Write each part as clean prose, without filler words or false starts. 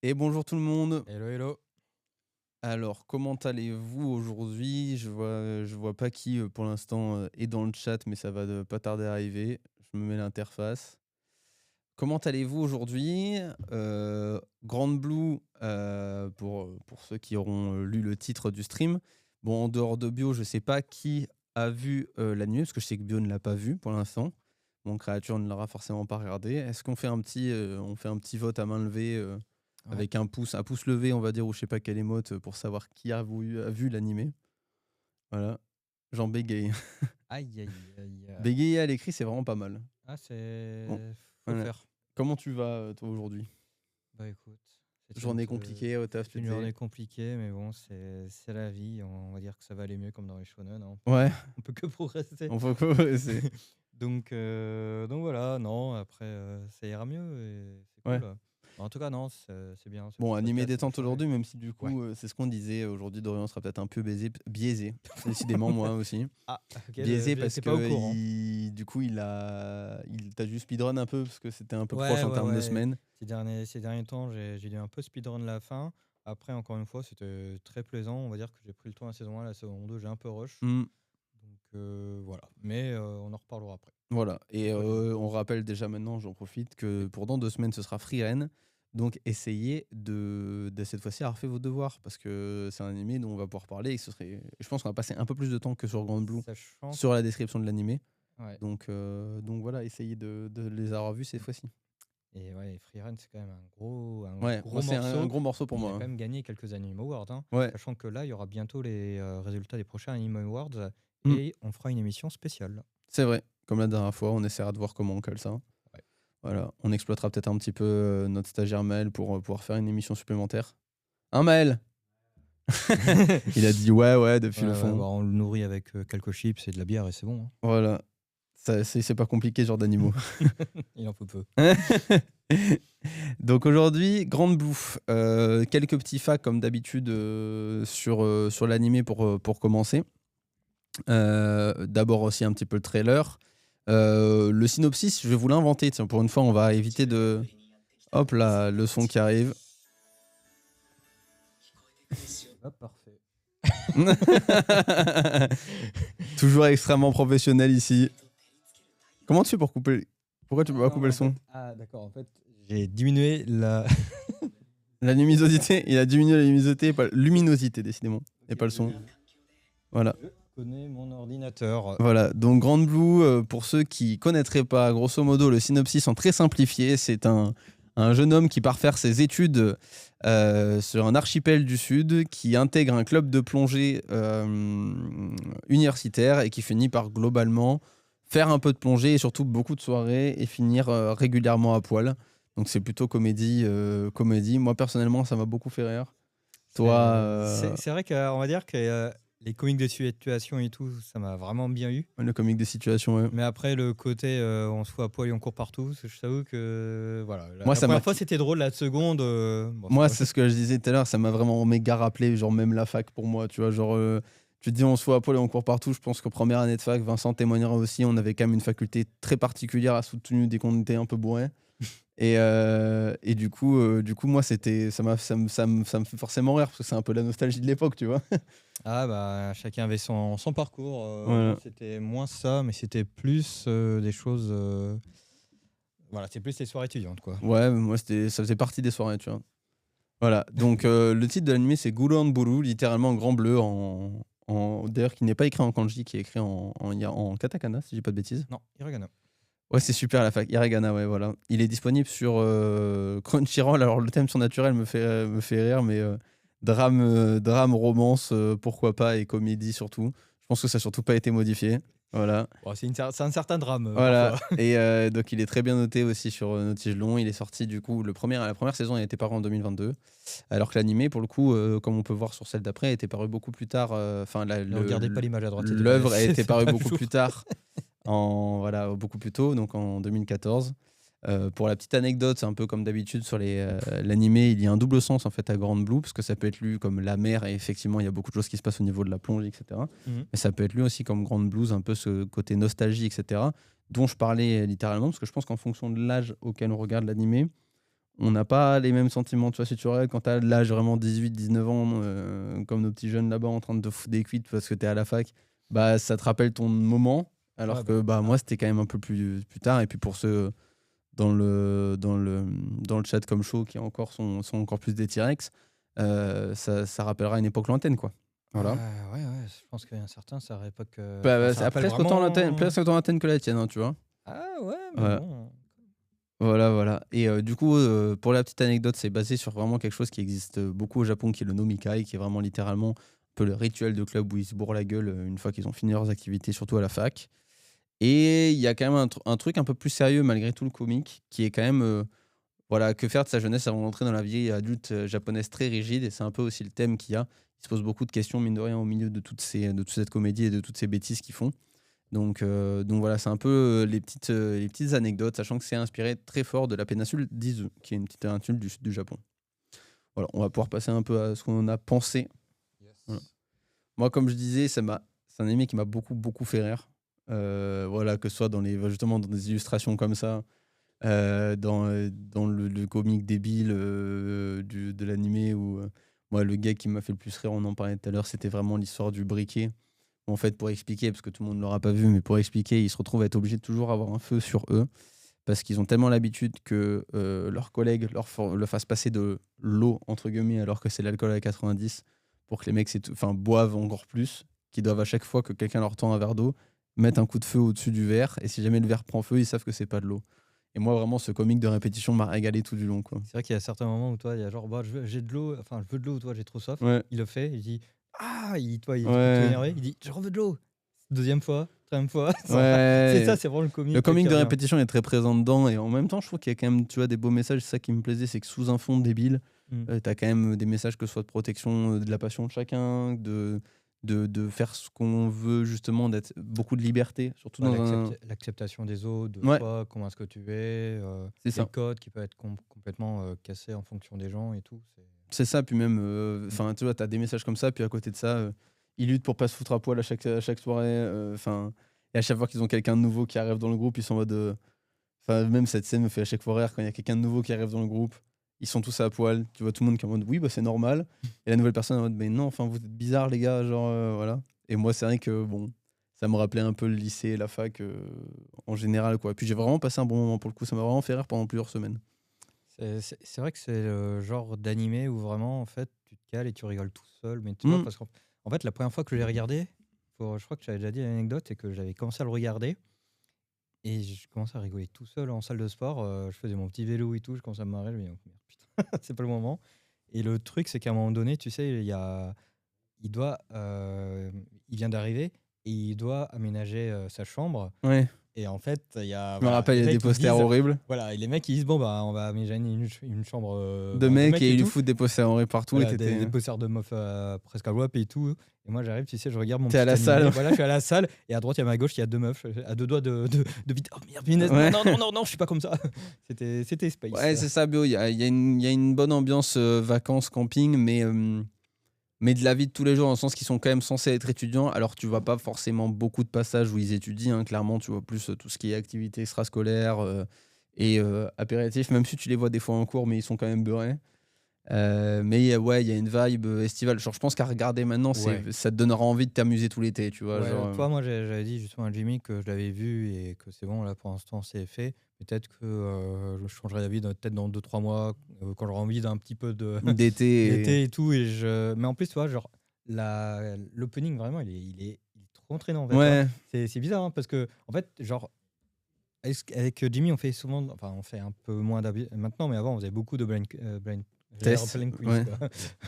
Et bonjour tout le monde. Hello, hello. Alors, comment allez-vous aujourd'hui? Je vois pas qui pour l'instant est dans le chat, mais ça va pas tarder à arriver. Je me mets l'interface. Comment allez-vous aujourd'hui? Grande Blue, pour ceux qui auront lu le titre du stream. Bon, en dehors de Bio, je sais pas qui a vu l'anime, parce que je sais que Bio ne l'a pas vu pour l'instant. Mon créature ne l'aura forcément pas regardé. Est-ce qu'on fait on fait un petit vote à main levée Ouais. avec un pouce levé, on va dire, ou je sais pas quelle émote, pour savoir qui a vu l'animé. Voilà. Jean bégaye. Aïe, aïe, aïe. Bégayer à l'écrit, c'est vraiment pas mal. Ah, Bon, faut le voilà. faire. Comment tu vas, toi, aujourd'hui? Bah écoute, Journée compliquée au taf, c'est une tu sais. journée compliquée, mais bon, c'est la vie. On va dire que ça va aller mieux comme dans les shonen, hein. Ouais, On peut que progresser. on faut progresser. Donc voilà, non, après, ça ira mieux et c'est Ouais. cool. En tout cas, non, c'est bien. Ce Bon, petit animé podcast, ça peut détente changer. aujourd'hui, même si du Ouais. coup, c'est ce qu'on disait. Aujourd'hui, Dorian sera peut-être un peu biaisé. Décidément, moi aussi. Ah, ok, Biaisé parce j'étais pas au que courant. du coup, t'as dû speedrun un peu parce que c'était un peu proche Ouais, en ouais, termes de ouais. semaines. Ces derniers temps, j'ai dû un peu speedrun la fin. Après, encore une fois, c'était très plaisant. On va dire que j'ai pris le temps la saison 1, la saison 2, j'ai un peu rush. Hmm. Donc voilà. Mais on en reparlera après. Voilà, C'est et pas gênant. on rappelle déjà maintenant, j'en profite, que Oui. pour dans 2 semaines, ce sera Frieren. Donc essayez de cette fois-ci avoir fait vos devoirs, parce que c'est un animé dont on va pouvoir parler, et je pense qu'on va passer un peu plus de temps que sur Grand Blue Sachant. sur la description de l'animé. Ouais. Donc voilà, essayez de les avoir vus cette Mm. fois-ci. Et ouais, Freerun, c'est quand même un Ouais, moi gros c'est un morceau. gros morceau pour Mais il a moi, quand hein. même gagné quelques Anime Awards, hein. Ouais. Sachant que là, il y aura bientôt les résultats des prochains Anime Awards. Mm, Et on fera une émission spéciale. c'est vrai, comme la dernière fois, on essaiera de voir comment on cale ça. Ouais. Voilà, on exploitera peut-être un petit peu notre stagiaire Maël pour pouvoir faire une émission supplémentaire. Hein, Maël? Il a dit ouais depuis Ouais, le ouais, fond. bah, on le nourrit avec quelques chips et de la bière et c'est bon, hein. Voilà. C'est pas compliqué, ce genre d'animaux. Il en faut peu. Donc aujourd'hui, grande bouffe. Quelques petits facts comme d'habitude sur l'animé pour commencer. D'abord aussi un petit peu le trailer. Le synopsis, je vais vous l'inventer. Tiens, pour une fois, on va éviter de... Hop là, le son qui arrive. Hop, parfait. Toujours extrêmement professionnel ici. Comment tu fais pour couper... Pourquoi tu peux pas Non, couper le en fait, son? d'accord, en fait, j'ai diminué la. La luminosité, il a diminué la luminosité, luminosité décidément, et pas le son. Voilà. Je connais mon ordinateur. Voilà, donc Grande Blue, pour ceux qui connaîtraient pas, grosso modo, le synopsis en très simplifié, c'est un jeune homme qui part faire ses études sur un archipel du Sud, qui intègre un club de plongée universitaire et qui finit par globalement faire un peu de plongée et surtout beaucoup de soirées et finir régulièrement à poil. Donc c'est plutôt comédie. Moi personnellement, ça m'a beaucoup fait rire. Toi, C'est vrai qu'on va dire que les comiques de situation et tout, ça m'a vraiment bien eu. le comique des situations, ouais. Mais après, le côté on se fout à poil et on court partout, je t'avoue que voilà. Moi, La ça m'a première fois, c'était drôle, la seconde. Bon, Moi, c'est ce que je disais tout à l'heure, ça m'a vraiment méga rappelé, genre même la fac pour moi, tu vois, genre, tu te dis on se voit à poil et on court partout, je pense qu'en première année de fac, Vincent témoignera aussi, on avait quand même une faculté très particulière à soutenu dès qu'on était un peu bourré. Et du coup, moi, ça me fait forcément rire, parce que c'est un peu la nostalgie de l'époque, tu vois. Ah bah chacun avait son parcours. Voilà. Moi, c'était moins ça, mais c'était plus des choses. Voilà, c'est plus les soirées étudiantes, quoi. Ouais, moi, ça faisait partie des soirées, tu vois. Voilà, donc le titre de l'anime, c'est Guron Buru, littéralement grand bleu, d'ailleurs, qui n'est pas écrit en kanji, qui est écrit en katakana, si je dis pas de bêtises. Non, Hiragana. Ouais, c'est super la fac. Hiragana, ouais, voilà. Il est disponible sur Crunchyroll. Alors, le thème surnaturel me fait rire, mais drame, romance, pourquoi pas, et comédie surtout. Je pense que ça n'a surtout pas été modifié. Voilà. Bon, c'est un certain drame, Voilà. parfois. Et donc, il est très bien noté aussi sur Notigelon. Il est sorti, du coup, la première saison, elle était parue en 2022. Alors que l'animé, pour le coup, comme on peut voir sur celle d'après, était paru beaucoup plus tard. Enfin, Ne regardez pas l'image à droite, l'œuvre a été c'est parue pas beaucoup jour. plus tard. Beaucoup plus tôt, donc en 2014. Pour la petite anecdote, c'est un peu comme d'habitude sur l'animé, il y a un double sens en fait à Grande Blue, parce que ça peut être lu comme la mer, et effectivement il y a beaucoup de choses qui se passent au niveau de la plongée, etc. Mhm. Mais ça peut être lu aussi comme Grande Blues, un peu ce côté nostalgie, etc. dont je parlais littéralement, parce que je pense qu'en fonction de l'âge auquel on regarde l'animé, on n'a pas les mêmes sentiments. Tu vois, si tu regardes quand t'as l'âge vraiment 18, 19 ans, comme nos petits jeunes là-bas en train de te foutre des cuites parce que t'es à la fac, bah ça te rappelle ton moment. Ouais, Alors bah, que bah ah, moi c'était quand même un peu plus tard. Et puis pour ceux dans le chat comme chaud qui encore sont encore plus des T-Rex, ça rappellera une époque lointaine, quoi. Voilà. ouais, je pense qu'il y a un certain, ça époque, Bah, ça c'est rappelle presque autant lointaine, vraiment. presque autant lointaine que la tienne, hein, tu vois. Ah ouais, mais Voilà. bon. Voilà, voilà. Et du coup, pour la petite anecdote, c'est basé sur vraiment quelque chose qui existe beaucoup au Japon, qui est le nomikai, qui est vraiment littéralement un peu le rituel de club où ils se bourrent la gueule une fois qu'ils ont fini leurs activités, surtout à la fac. Et il y a quand même un truc un peu plus sérieux malgré tout le comique, qui est quand même voilà, que faire de sa jeunesse avant d'entrer dans la vie adulte japonaise très rigide. Et c'est un peu aussi le thème qu'il y a. Il se pose beaucoup de questions, mine de rien, au milieu de toute cette comédie et de toutes ces bêtises qu'ils font. Donc voilà, c'est un peu les petites anecdotes, sachant que c'est inspiré très fort de la péninsule d'Izu, qui est une petite péninsule du sud du Japon. Voilà, on va pouvoir passer un peu à ce qu'on en a pensé. Voilà. Yes. Moi, comme je disais, c'est un anime qui m'a beaucoup, beaucoup fait rire. Voilà, que ce soit justement dans des illustrations comme ça, dans le comique débile de l'animé, où moi, le gars qui m'a fait le plus rire, on en parlait tout à l'heure, c'était vraiment l'histoire du briquet. En fait, pour expliquer, parce que tout le monde ne l'aura pas vu, mais pour expliquer, ils se retrouvent à être obligés de toujours avoir un feu sur eux, parce qu'ils ont tellement l'habitude que leurs collègues le fassent passer de l'eau, entre guillemets, alors que c'est l'alcool à 90, pour que les mecs boivent encore plus, qu'ils doivent à chaque fois que quelqu'un leur tend un verre d'eau, mettre un coup de feu au-dessus du verre, et si jamais le verre prend feu, ils savent que c'est pas de l'eau. Et moi, vraiment, ce comique de répétition m'a régalé tout du long, quoi. C'est vrai qu'il y a certains moments où toi, il y a genre, bah, j'ai de l'eau, enfin, je veux de l'eau, toi, j'ai trop soif. Ouais, Il le fait, il dit, ah, il est tout ouais, énervé, il dit, je veux de l'eau. Deuxième fois, troisième fois. C'est ouais. ça, c'est vraiment le Le comique comique qui de revient. répétition est très présent dedans, et en même temps, je trouve qu'il y a quand même, tu vois, des beaux messages. C'est ça qui me plaisait, c'est que sous un fond débile, Mm. t'as quand même des messages, que ce soit de protection de la passion de chacun, de faire ce qu'on veut, justement, d'être beaucoup de liberté, surtout Ouais, dans un. l'acceptation des autres, de Ouais, toi, comment est-ce que tu es, c'est les ça. codes qui peuvent être complètement cassés en fonction des gens et tout. C'est ça, puis même, Mm. enfin, tu vois, t'as des messages comme ça, puis à côté de ça, ils luttent pour pas se foutre à poil à chaque soirée, enfin, et à chaque fois qu'ils ont quelqu'un de nouveau qui arrive dans le groupe, ils sont en mode. Enfin, même cette scène me fait à chaque fois rire quand il y a quelqu'un de nouveau qui arrive dans le groupe. Ils sont tous à poil. Tu vois tout le monde qui est en mode oui, bah c'est normal. Et la nouvelle personne en mode mais non, enfin vous êtes bizarres les gars, genre voilà. Et moi, c'est vrai que bon, ça me rappelait un peu le lycée, la fac en général, quoi. Puis j'ai vraiment passé un bon moment pour le coup. Ça m'a vraiment fait rire pendant plusieurs semaines. C'est vrai que c'est le genre d'animé où vraiment, en fait, tu te cales et tu rigoles tout seul. Mais tu vois, Hmm. parce qu'en en fait, la première fois que je l'ai regardé, je crois que j'avais déjà dit l'anecdote, c'est que j'avais commencé à le regarder et je commençais à rigoler tout seul en salle de sport. Je faisais mon petit vélo et tout, je commençais à me marrer. Je me dis, oh, merde, putain, c'est pas le moment. Et le truc, c'est qu'à un moment donné, tu sais, il doit, il vient d'arriver et il doit aménager sa chambre. Ouais. Et en fait, il y a Je me voilà, rappelle, il les y a des mecs qui se posters disent, horribles voilà, et les mecs qui disent bon bah on va aménager une chambre de bah, de mecs mecs et et ils lui tout. foutent des posters horribles partout et Voilà, des t'étais posters de meufs presque à WAP et tout. Et moi j'arrive, tu sais, je regarde mon t'es à petit la animé. salle. Voilà, je suis à la salle et à droite et à ma gauche il y a deux meufs à deux doigts de vite. Oh merde, punaise, non Ouais. non non non non, je suis pas comme ça. C'était space. Ouais, c'est ça, Bio. Il y a une bonne ambiance vacances, camping, mais de la vie de tous les jours, dans le sens qu'ils sont quand même censés être étudiants. Alors, tu vois pas forcément beaucoup de passages où ils étudient, hein. Clairement, tu vois plus tout ce qui est activités extrascolaires et apéritifs, même si tu les vois des fois en cours, mais ils sont quand même beurrés. Mais ouais, il y a une vibe estivale. Genre, je pense qu'à regarder maintenant, Ouais. ça te donnera envie de t'amuser tout l'été, tu vois. Ouais, Genre, toi, moi j'avais dit justement à Jimmy que je l'avais vu et que c'est bon, là pour l'instant c'est fait. Peut-être que je changerai d'avis peut-être dans 2 3 mois quand j'aurai envie d'un petit peu de d'été. d'été et tout. Mais en plus, tu vois, genre, l'opening, vraiment, il est trop entraînant, en fait, tu vois. Ouais, C'est bizarre, hein, parce que, en fait, genre, avec Jimmy, on fait souvent, enfin, on fait un peu moins maintenant, mais avant, on faisait beaucoup de j'allais dire test. blind quiz, Ouais.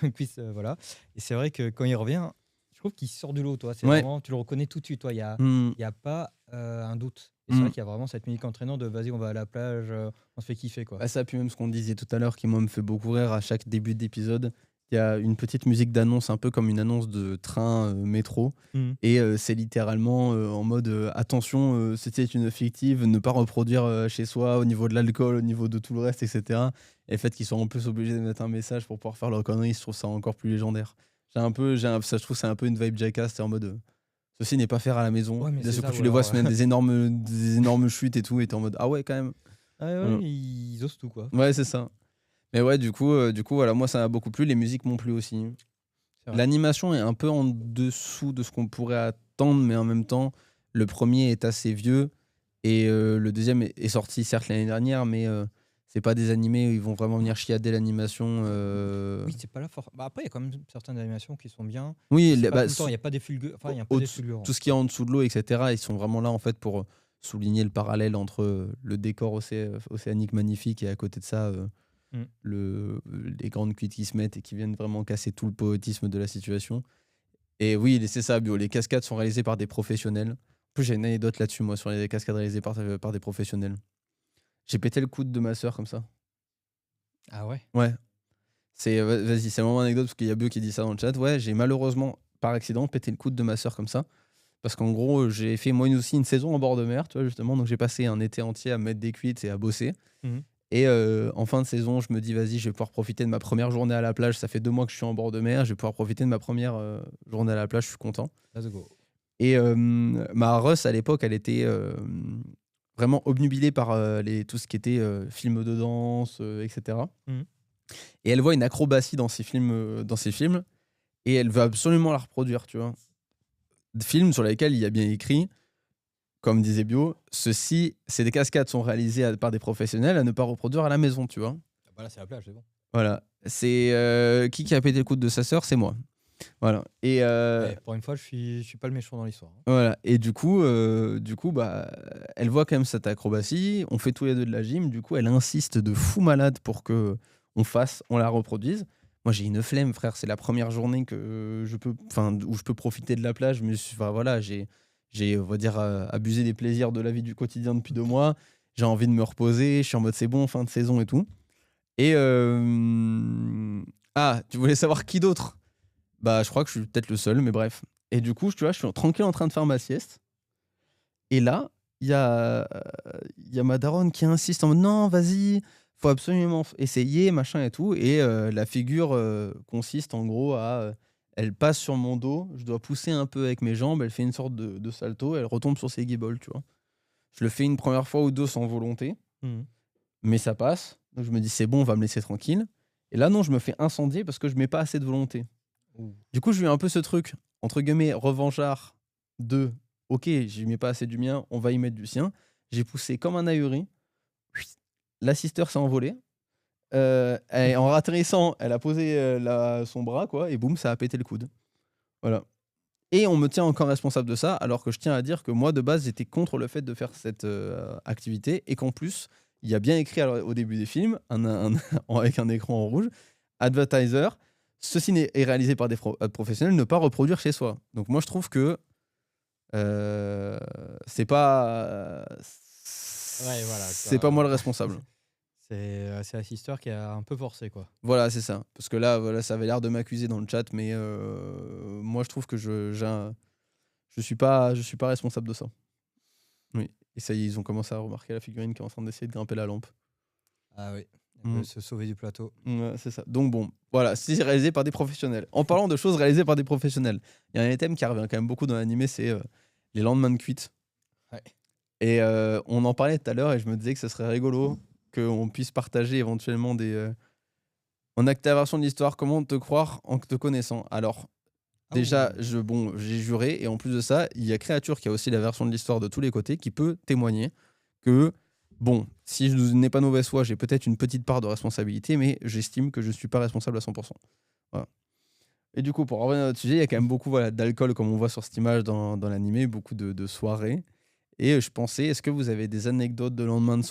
quoi. Quiz, voilà. Et c'est vrai que quand il revient, je trouve qu'il sort du lot, toi. C'est Ouais. vraiment, tu le reconnais tout de suite, toi. Hmm. Il y a pas un doute. Et c'est Hmm. vrai qu'il y a vraiment cette musique entraînante de vas-y, on va à la plage, on se fait kiffer, quoi. Bah ça, puis même ce qu'on disait tout à l'heure, qui moi me fait beaucoup rire à chaque début d'épisode, il y a une petite musique d'annonce, un peu comme une annonce de train métro. Mhm. Et c'est littéralement en mode attention, c'était une fictive, ne pas reproduire chez soi au niveau de l'alcool, au niveau de tout le reste, etc. Et le fait qu'ils soient en plus obligés de mettre un message pour pouvoir faire leur connerie, je trouve ça encore plus légendaire. Ça, je trouve que c'est un peu une vibe Jackass, c'est en mode ceci n'est pas faire à la maison. Ouais, mais D'un c'est seul coup, ça, tu ou les vois alors. se mettre des énormes chutes et tout, et t'es en mode ah ouais, quand même. Ah ouais, Voilà. ils osent tout, quoi. Ouais, c'est ça. Mais ouais, du coup, voilà, moi ça m'a beaucoup plu. Les musiques m'ont plu aussi. C'est vrai. L'animation est un peu en dessous de ce qu'on pourrait attendre, mais en même temps, le premier est assez vieux et le deuxième est sorti certes l'année dernière, mais c'est pas des animés où ils vont vraiment venir chiader l'animation. Oui, c'est pas là fort. Bah, après, il y a quand même certaines animations qui sont bien, mais Oui, c'est pas bah, tout le temps. Il y a pas des enfin, il y a un peu des fulgurants. tout ce qui est en dessous de l'eau, etc., ils sont vraiment là en fait pour souligner le parallèle entre le décor océanique magnifique et à côté de ça, Mmh. les grandes cuites qui se mettent et qui viennent vraiment casser tout le poétisme de la situation. Et oui, c'est ça, Bio. Les cascades sont réalisées par des professionnels. En plus, j'ai une anecdote là-dessus, moi, sur les cascades réalisées par des professionnels. J'ai pété le coude de ma sœur comme ça. Ah ouais? Ouais. Vas-y, c'est vraiment une anecdote parce qu'il y a Bio qui dit ça dans le chat. Ouais, j'ai malheureusement, par accident, pété le coude de ma sœur comme ça. Parce qu'en gros, j'ai fait moi aussi une saison en bord de mer, tu vois, justement. Donc j'ai passé un été entier à mettre des cuites et à bosser. Mmh. Et en fin de saison, je me dis, vas-y, je vais pouvoir profiter de ma première journée à la plage. Ça fait 2 mois que je suis en bord de mer. Je vais pouvoir profiter de ma première journée à la plage. Je suis content. Let's go. Et ma Russ, à l'époque, elle était vraiment obnubilée par tout ce qui était films de danse, etc. Mmh. Et elle voit une acrobatie dans ces films, et elle veut absolument la reproduire, tu vois. Des films sur lesquels il y a bien écrit, comme disait Bio, ces cascades sont réalisées par des professionnels à ne pas reproduire à la maison, tu vois. Ah bah là, c'est la plage, c'est bon. Voilà. C'est qui a pété le coude de sa sœur, c'est moi. Voilà. Et Pour une fois, je suis pas le méchant dans l'histoire, hein. voilà. Et du coup, bah, elle voit quand même cette acrobatie. On fait tous les deux de la gym. Du coup, elle insiste de fou malade pour que on la reproduise. Moi, j'ai une flemme, frère. C'est la première journée que où je peux profiter de la plage. Mais enfin, voilà, on va dire, abusé des plaisirs de la vie du quotidien depuis 2 mois. J'ai envie de me reposer. Je suis en mode, c'est bon, fin de saison et tout. Et ah, tu voulais savoir qui d'autre? Bah, je crois que je suis peut-être le seul, mais bref. Et du coup, tu vois, je suis tranquille en train de faire ma sieste. Et là, il y a ma daronne qui insiste en mode non, vas-y, faut absolument essayer, machin et tout. Et la figure consiste en gros elle passe sur mon dos, je dois pousser un peu avec mes jambes, elle fait une sorte de salto, elle retombe sur ses guibolles, tu vois. Je le fais une première fois ou deux sans volonté, Mmh. mais ça passe. Donc je me dis c'est bon, on va me laisser tranquille. Et là, non, je me fais incendier parce que je mets pas assez de volonté. Ouh. Du coup, j'ai eu un peu ce truc, entre guillemets, revanchard de OK, j'y mets pas assez du mien, on va y mettre du sien. J'ai poussé comme un ahuri. La sister s'est envolée. En atterrissant, elle a posé son bras, quoi, et boum, ça a pété le coude. Voilà. Et on me tient encore responsable de ça, alors que je tiens à dire que moi, de base, j'étais contre le fait de faire cette activité, et qu'en plus, il y a bien écrit au début des films, avec un écran en rouge, Advertiser, ceci est réalisé par des professionnels, ne pas reproduire chez soi. Donc moi, je trouve que c'est pas Ouais, voilà, c'est pas moi le responsable. c'est la sister qui a un peu forcé, quoi. Voilà, c'est ça. Parce que là, voilà, ça avait l'air de m'accuser dans le chat, mais moi, je trouve que je suis pas responsable de ça. Oui. Et ça y est, ils ont commencé à remarquer la figurine qui est en train d'essayer de grimper la lampe. Ah oui, elle veut Mm. se sauver du plateau. Ouais, c'est ça. Donc bon, voilà, c'est réalisé par des professionnels. En parlant de choses réalisées par des professionnels, il y a un thème qui revient quand même beaucoup dans l'animé, c'est les lendemains de cuite. Ouais. Et on en parlait tout à l'heure et je me disais que ce serait rigolo qu'on puisse partager éventuellement en acte ta version de l'histoire, comment te croire en te connaissant. Alors, déjà, Ah j'ai juré, et en plus de ça, il y a Créature qui a aussi la version de l'histoire de tous les côtés, qui peut témoigner que, bon, si je n'ai pas mauvaise foi, j'ai peut-être une petite part de responsabilité, mais j'estime que je ne suis pas responsable à 100%. Voilà. Et du coup, pour revenir à notre sujet, il y a quand même beaucoup d'alcool, comme on voit sur cette image dans l'animé, beaucoup de soirées. Et je pensais, est-ce que vous avez des anecdotes de lendemain de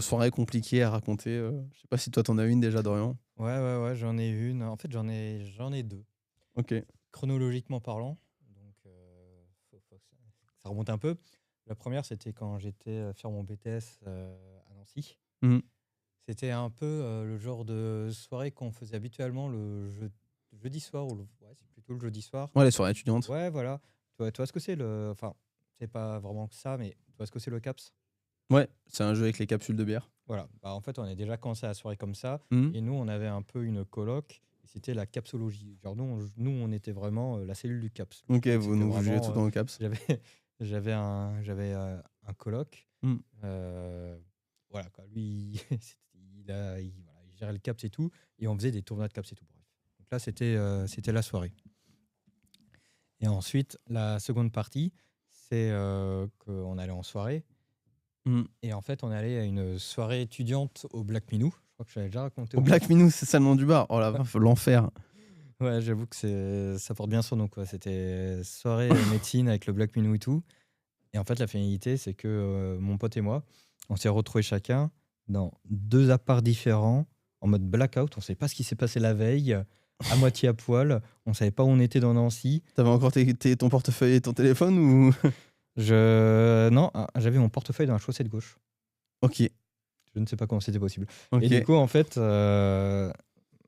soirées compliquées à raconter Je sais pas si toi t'en as une déjà, Dorian. ouais, j'en ai une. En fait, j'en ai deux, Ok. chronologiquement parlant. Donc, ça remonte un peu. La première, c'était quand j'étais faire mon BTS à Nancy. Mhm. C'était un peu le genre de soirée qu'on faisait habituellement jeudi soir, ouais, c'est plutôt le jeudi soir. Ouais, les soirées étudiantes. Ouais, voilà. Tu vois ce que c'est Enfin, c'est pas vraiment que ça, mais tu vois ce que c'est le CAPS? Ouais, c'est un jeu avec les capsules de bière. Voilà. Bah, en fait, on a déjà commencé la soirée comme ça. Mhm. Et nous, on avait un peu une coloc. Et c'était la capsologie. Genre, nous, on était vraiment la cellule du CAPS. Ok, Donc, vous c'était nous vous jouez tout vraiment. dans le caps. J'avais, j'avais un coloc. Mhm. Voilà, quoi. Lui, voilà, gérait le CAPS et tout, et on faisait des tournois de CAPS et tout. Bref. Donc là, c'était la soirée. Et ensuite, la seconde partie, c'est qu'on allait en soirée. Et en fait, on allait à une soirée étudiante au Black Minou. Je crois que je l'avais déjà raconté. Au Black Minou, c'est ça le nom du bar. Oh la vache, l'enfer. Ouais, j'avoue que ça porte bien son nom, quoi. C'était soirée médecine avec le Black Minou et tout. Et en fait, la finalité, c'est que mon pote et moi, on s'est retrouvés chacun dans 2 apparts différents, en mode blackout. On ne savait pas ce qui s'est passé la veille, à moitié à poil. On ne savait pas où on était dans Nancy. T'avais encore ton portefeuille et ton téléphone ou Non, j'avais mon portefeuille dans la chaussette gauche. Ok. Je ne sais pas comment c'était possible. Okay. Et du coup, en fait, je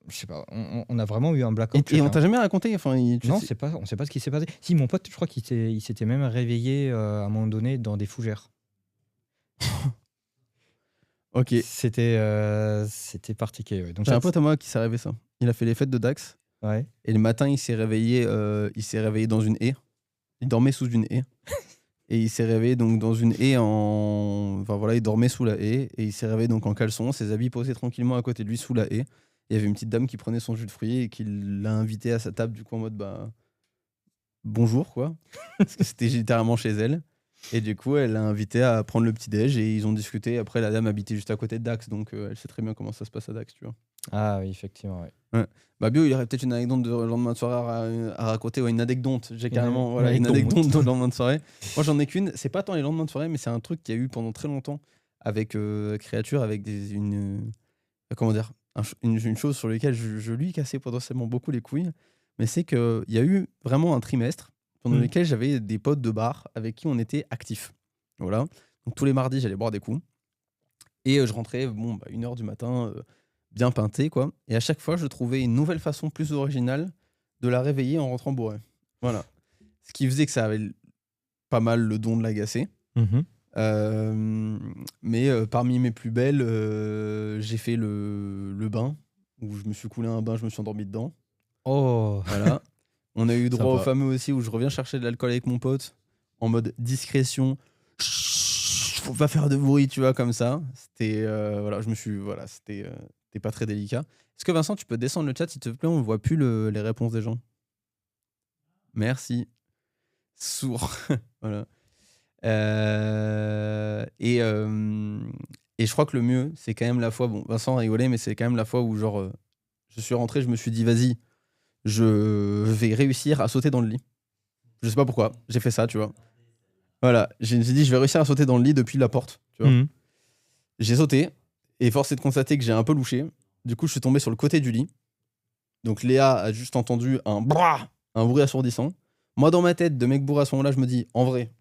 sais pas, on a vraiment eu un blackout. Et on t'a jamais raconté enfin, non, on ne sait pas ce qui s'est passé. Si, mon pote, je crois qu'il s'était même réveillé à un moment donné dans des fougères. Ok. C'était particulier. Ouais. J'ai un pote à moi qui s'est rêvé ça. Il a fait les fêtes de Dax. Ouais. Et le matin, il s'est réveillé dans une haie. Il dormait sous une haie. Et il s'est réveillé donc dans une haie Enfin voilà, il dormait sous la haie. Et il s'est réveillé donc en caleçon, ses habits posés tranquillement à côté de lui sous la haie. Il y avait une petite dame qui prenait son jus de fruits et qui l'a invité à sa table du coup en mode bonjour quoi. Parce que c'était littéralement chez elle. Et du coup, elle l'a invité à prendre le petit-déj et ils ont discuté. Après, la dame habitait juste à côté de Dax, donc elle sait très bien comment ça se passe à Dax, tu vois. Ah oui, effectivement, ouais. Bah Bio, il y aurait peut-être une anecdote de lendemain de soirée à raconter, ou une anecdote. J'ai carrément une anecdote de lendemain de soirée. Moi, j'en ai qu'une. C'est pas tant les lendemains de soirée, mais c'est un truc qu'il y a eu pendant très longtemps avec Créature, avec comment dire, une chose sur laquelle je lui cassais potentiellement beaucoup les couilles. Mais c'est qu'il y a eu vraiment un trimestre pendant lequel j'avais des potes de bar avec qui on était actifs. Voilà. Donc tous les mardis, j'allais boire des coups. Et je rentrais 1h du matin, bien peinté, quoi. Et à chaque fois, je trouvais une nouvelle façon plus originale de la réveiller en rentrant bourré. Voilà. Ce qui faisait que ça avait pas mal le don de l'agacer. Mais parmi mes plus belles, j'ai fait le bain, où je me suis coulé un bain, je me suis endormi dedans. Oh. Voilà. On a eu droit au fameux aussi où je reviens chercher de l'alcool avec mon pote en mode discrétion. Faut pas faire de bruit, tu vois, comme ça. C'était c'était pas très délicat. Est-ce que Vincent, tu peux descendre le chat s'il te plaît? On ne voit plus les réponses des gens. Merci. Sourd. Voilà. Et je crois que le mieux, c'est quand même la fois. Bon, Vincent a rigolé, mais c'est quand même la fois où genre je suis rentré, je me suis dit vas-y. Je vais réussir à sauter dans le lit. Je sais pas pourquoi, j'ai fait ça, tu vois. Voilà, j'ai dit je vais réussir à sauter dans le lit depuis la porte, tu vois. J'ai sauté, et force est de constater que j'ai un peu louché. Du coup, je suis tombé sur le côté du lit. Donc Léa a juste entendu un bruit assourdissant. Moi, dans ma tête, de mec bourré à ce moment-là, je me dis, en vrai,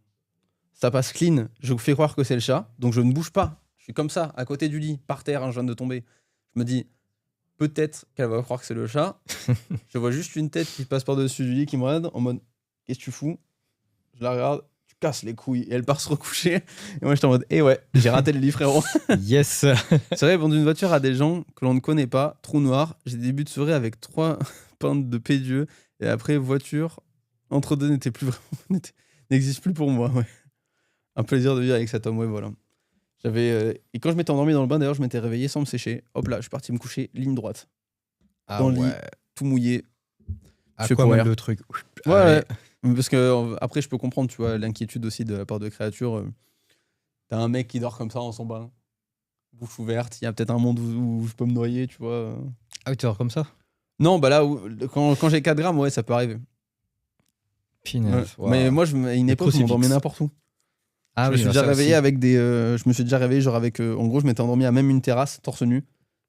ça passe clean, je vous fais croire que c'est le chat, donc je ne bouge pas. Je suis comme ça, à côté du lit, par terre, je viens de tomber. Je me dis, peut-être qu'elle va croire que c'est le chat. Je vois juste une tête qui passe par-dessus du lit, qui me regarde en mode qu'est-ce que tu fous? Je la regarde, tu casses les couilles. Et elle part se recoucher. Et moi, j'étais en mode ouais, j'ai raté le lit, frérot. Yes. C'est vrai, vendre une voiture à des gens que l'on ne connaît pas, trou noir. J'ai des débuts de soirée avec 3 pintes de pédieux. Et après, voiture, entre deux n'existe plus pour moi. Ouais. Un plaisir de vivre avec cet homme, ouais, voilà. Et quand je m'étais endormi dans le bain, d'ailleurs, je m'étais réveillé sans me sécher. Hop là, je suis parti me coucher, ligne droite. Dans le lit, tout mouillé. À quoi même le truc? Ouais, parce que après, je peux comprendre, tu vois, l'inquiétude aussi de la part de Créature. T'as un mec qui dort comme ça dans son bain, bouche ouverte. Il y a peut-être un monde où je peux me noyer, tu vois. Ah oui, tu dors comme ça? Non, bah là, quand j'ai 4 grammes, ouais, ça peut arriver. Punaise. Ouais. Wow. Mais moi, une époque, je m'endormais n'importe où. Je me suis déjà réveillé avec je me suis déjà réveillé genre avec en gros je m'étais endormi à même une terrasse torse nu.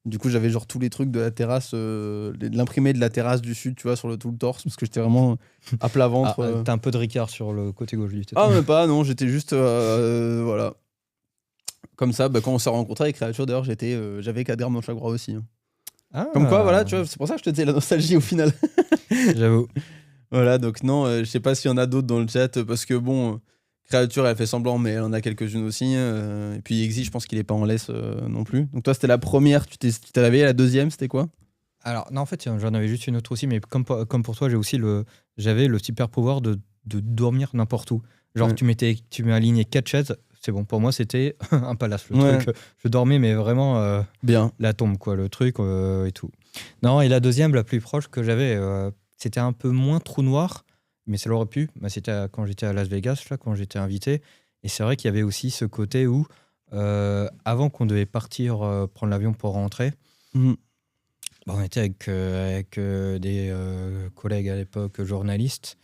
Du coup j'avais genre tous les trucs de la terrasse, l'imprimé de la terrasse du sud, tu vois, sur tout le torse, parce que j'étais vraiment à plat ventre. T'as un peu de Ricard sur le côté gauche du tête. Ah mais pas, non, j'étais juste voilà. Comme ça, quand on s'est rencontrés avec Créature, d'ailleurs j'avais 4 grammes dans chaque bras aussi. Comme quoi, voilà, tu vois, c'est pour ça que je te disais la nostalgie au final. J'avoue. Voilà, donc non, je sais pas s'il y en a d'autres dans le chat, parce que bon... Créature, elle fait semblant, mais elle en a quelques-unes aussi. Et puis Exy, je pense qu'il est pas en laisse non plus. Donc toi, c'était la première, tu t'es réveillé. La deuxième, c'était quoi? Alors, non, en fait, j'en avais juste une autre aussi, mais comme pour toi, j'avais le super pouvoir de dormir n'importe où. Genre, tu m'as aligné 4 chaises, c'était bon. Pour moi, c'était un palace. Le Ouais. truc, je dormais, mais vraiment Bien. la tombe, quoi, le truc et tout. Non, et la deuxième, la plus proche que j'avais, c'était un peu moins trou noir, mais ça l'aurait pu. Bah, c'était quand j'étais à Las Vegas, là, quand j'étais invité. Et c'est vrai qu'il y avait aussi ce côté où, avant qu'on devait partir prendre l'avion pour rentrer, Mhm. bah, on était avec des collègues à l'époque, journalistes.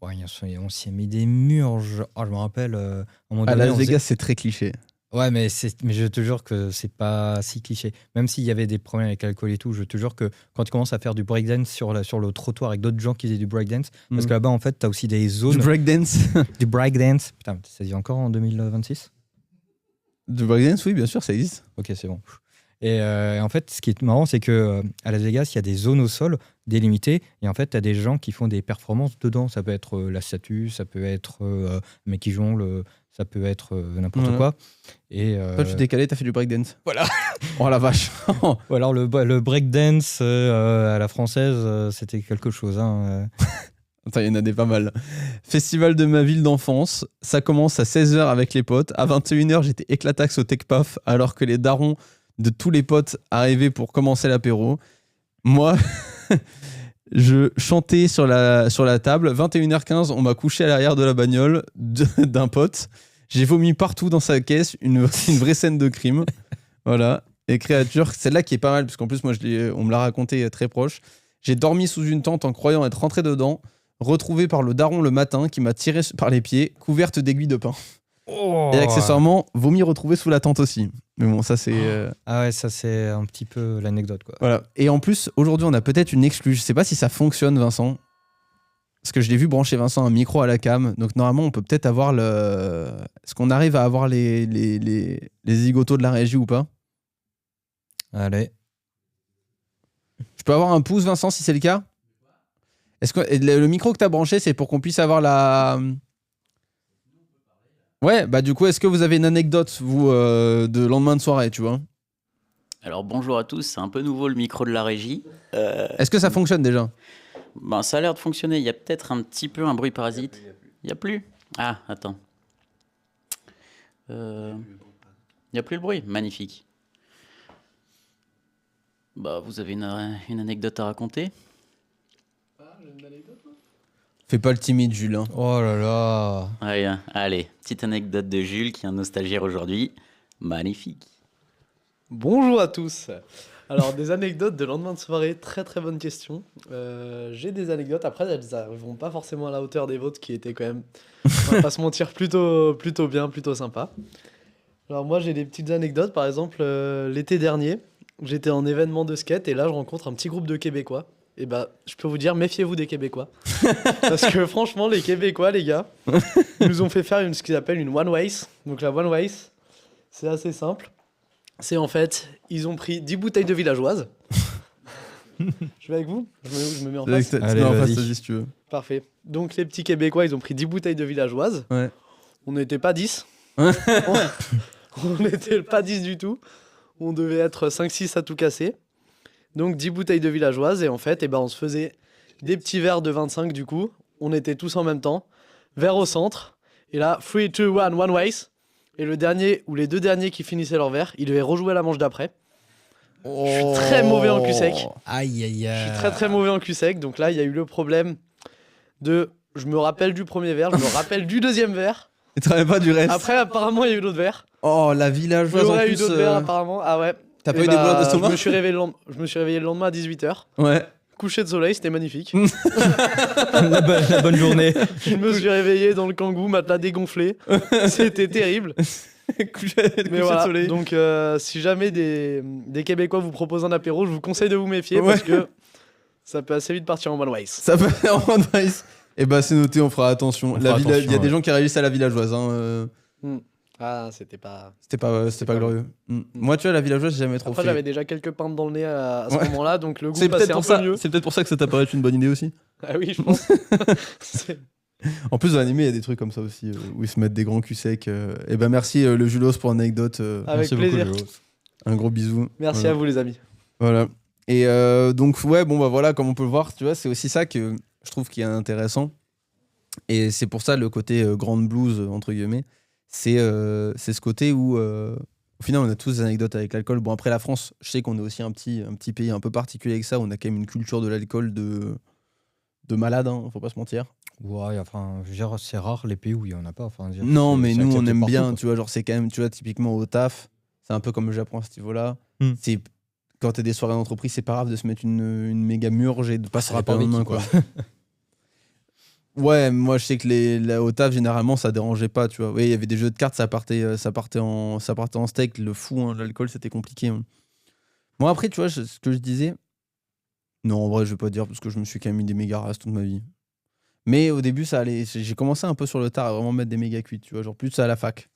Ouais, on s'y a mis des murs. Je me rappelle, à un moment À donné, Las on faisait- Vegas, c'est très cliché. Ouais, mais je te jure que c'est pas si cliché. Même s'il y avait des problèmes avec l'alcool et tout, je te jure que quand tu commences à faire du breakdance sur le trottoir avec d'autres gens qui faisaient du breakdance, parce que là-bas, en fait, tu as aussi des Du zones breakdance. du breakdance. Putain, ça dit encore en 2026? Du breakdance, oui, bien sûr, ça existe. Ok, c'est bon. Et en fait, ce qui est marrant, c'est que à Las Vegas, il y a des zones au sol délimitées. Et en fait, tu as des gens qui font des performances dedans. Ça peut être la statue, ça peut être un mec qui jongle, ça peut être n'importe Voilà. quoi. Et, Toi, tu t'es calé, t'as fait du breakdance. Voilà. Oh la vache. Ou alors le breakdance à la française, c'était quelque chose. Hein. Attends, il y en a des pas mal. Festival de ma ville d'enfance. Ça commence à 16h avec les potes. À 21h, j'étais éclatax au Tech Paf alors que les darons de tous les potes arrivaient pour commencer l'apéro. Moi, je chantais sur la table. 21h15, on m'a couché à l'arrière de la bagnole d'un pote. J'ai vomi partout dans sa caisse. Une vraie scène de crime. Voilà. Et créature, celle-là qui est pas mal, parce qu'en plus, moi, on me l'a raconté très proche. J'ai dormi sous une tente en croyant être rentré dedans, retrouvé par le daron le matin qui m'a tiré par les pieds, couverte d'aiguilles de pain. Oh. Et accessoirement, vomi retrouvé sous la tente aussi. Mais bon, ça c'est... Ah ouais, ça c'est un petit peu l'anecdote, quoi. Voilà. Et en plus, aujourd'hui, on a peut-être une exclue. Je sais pas si ça fonctionne, Vincent. Parce que je l'ai vu brancher Vincent un micro à la cam. Donc normalement, on peut peut-être avoir le... Est-ce qu'on arrive à avoir les zigotos de la régie ou pas? Allez. Je peux avoir un pouce, Vincent, si c'est le cas? Est-ce que le micro que tu as branché, c'est pour qu'on puisse avoir la... Ouais, bah du coup, est-ce que vous avez une anecdote, vous, de lendemain de soirée, tu vois? Alors bonjour à tous, c'est un peu nouveau le micro de la régie. Est-ce que ça fonctionne déjà? Ben, ça a l'air de fonctionner, il y a peut-être un petit peu un bruit parasite. Il n'y a plus? Ah, attends. Il n'y a plus le bruit, magnifique. Bah, vous avez une anecdote à raconter? Fais pas le timide, Jules. Hein. Oh là là. Ouais, allez, petite anecdote de Jules qui est un nostalgiaire aujourd'hui. Magnifique. Bonjour à tous. Alors, des anecdotes de lendemain de soirée, très très bonne question. J'ai des anecdotes, après elles n'arriveront pas forcément à la hauteur des vôtres qui étaient quand même, on va pas se mentir, plutôt bien, plutôt sympa. Alors moi j'ai des petites anecdotes, par exemple l'été dernier, j'étais en événement de skate et là je rencontre un petit groupe de Québécois. Et bah je peux vous dire, méfiez-vous des Québécois. Parce que franchement les Québécois les gars, ils nous ont fait faire ce qu'ils appellent une one ways. Donc la one ways, c'est assez simple. C'est en fait, ils ont pris 10 bouteilles de villageoise. Je vais avec vous? Je me mets en face. Tu Allez, mets en face, vas-y. vas-y, si tu veux. Parfait. Donc les petits Québécois, ils ont pris 10 bouteilles de villageoise. Ouais. On n'était pas 10. On n'était pas 10 du tout. On devait être 5-6 à tout casser. Donc 10 bouteilles de villageoise. Et en fait, on se faisait des petits verres de 25 du coup. On était tous en même temps. Verre au centre. Et là, 3, 2, 1, one ways. Et le dernier ou les deux derniers qui finissaient leur verre, ils devaient rejouer la manche d'après. Je suis très mauvais en cul sec. Aïe aïe aïe. Je suis très très mauvais en cul sec. Donc là, il y a eu le problème de... Je me rappelle du premier verre, je me rappelle du deuxième verre. Et t'en avais pas du reste? Après, apparemment, il y a eu d'autres verres. Oh, la Il y villageoise en aurait eu plus. d'autres verres, apparemment. Ah ouais. T'as Et pas eu des douleurs d'estomac? je me suis réveillé le lendemain à 18h. Ouais. Coucher de soleil, c'était magnifique. la bonne journée. Je me suis réveillé dans le kangou, matelas dégonflé. C'était terrible. coucher Mais de voilà. soleil. Donc, si jamais des Québécois vous proposent un apéro, je vous conseille de vous méfier Ouais. parce que ça peut assez vite partir en one ways. Ça peut faire en advice. Et bah, c'est noté, on fera attention. On fera Il y a attention, des gens qui réagissent à la villageoise. Hein. Ah, c'était pas. C'était pas pas glorieux. Moi, tu vois, la villageoise, j'ai jamais trop Après, fait. j'avais déjà quelques pintes dans le nez à ce Ouais. moment-là, donc le goût C'est passait peut-être un pour peu ça. mieux. C'est peut-être pour ça que ça t'a paru être une bonne idée aussi. Ah oui, je pense. C'est- En plus, dans l'animé, il y a des trucs comme ça aussi où ils se mettent des grands culs secs. Et ben merci le Julos pour l'anecdote. Avec Merci beaucoup, plaisir. Léo. Un gros bisou. Merci Voilà. à vous, les amis. Voilà. Et donc, ouais, bon, bah voilà, comme on peut le voir, tu vois, c'est aussi ça que je trouve qui est intéressant. Et c'est pour ça le côté grande blues, entre guillemets. c'est ce côté où, au final, on a tous des anecdotes avec l'alcool. Bon, après la France, je sais qu'on est aussi un petit pays un peu particulier avec ça. On a quand même une culture de l'alcool de malade, hein, faut pas se mentir. Ouais, enfin, je veux dire, c'est rare les pays où il y en a pas. Enfin, je veux dire, Non, c'est mais nous, on accepté aime partout, bien, quoi. tu vois, genre, c'est quand même, tu vois, typiquement au taf, c'est un peu comme le Japon à ce niveau-là. Hmm. C'est quand t'as des soirées d'entreprise, c'est pas grave de se mettre une méga murge et de pas se Ça rappeler dépend le avec lendemain, qui, quoi. Ouais, moi, je sais que au taf, généralement, ça dérangeait pas, tu vois. Oui, il y avait des jeux de cartes, ça partait en steak. Le fou, hein, l'alcool, c'était compliqué, hein. Moi, après, tu vois, ce que je disais, non, en vrai, je vais pas dire parce que je me suis quand même mis des méga races toute ma vie. Mais au début, ça allait. J'ai commencé un peu sur le tard à vraiment mettre des méga cuites, tu vois, genre plus à la fac.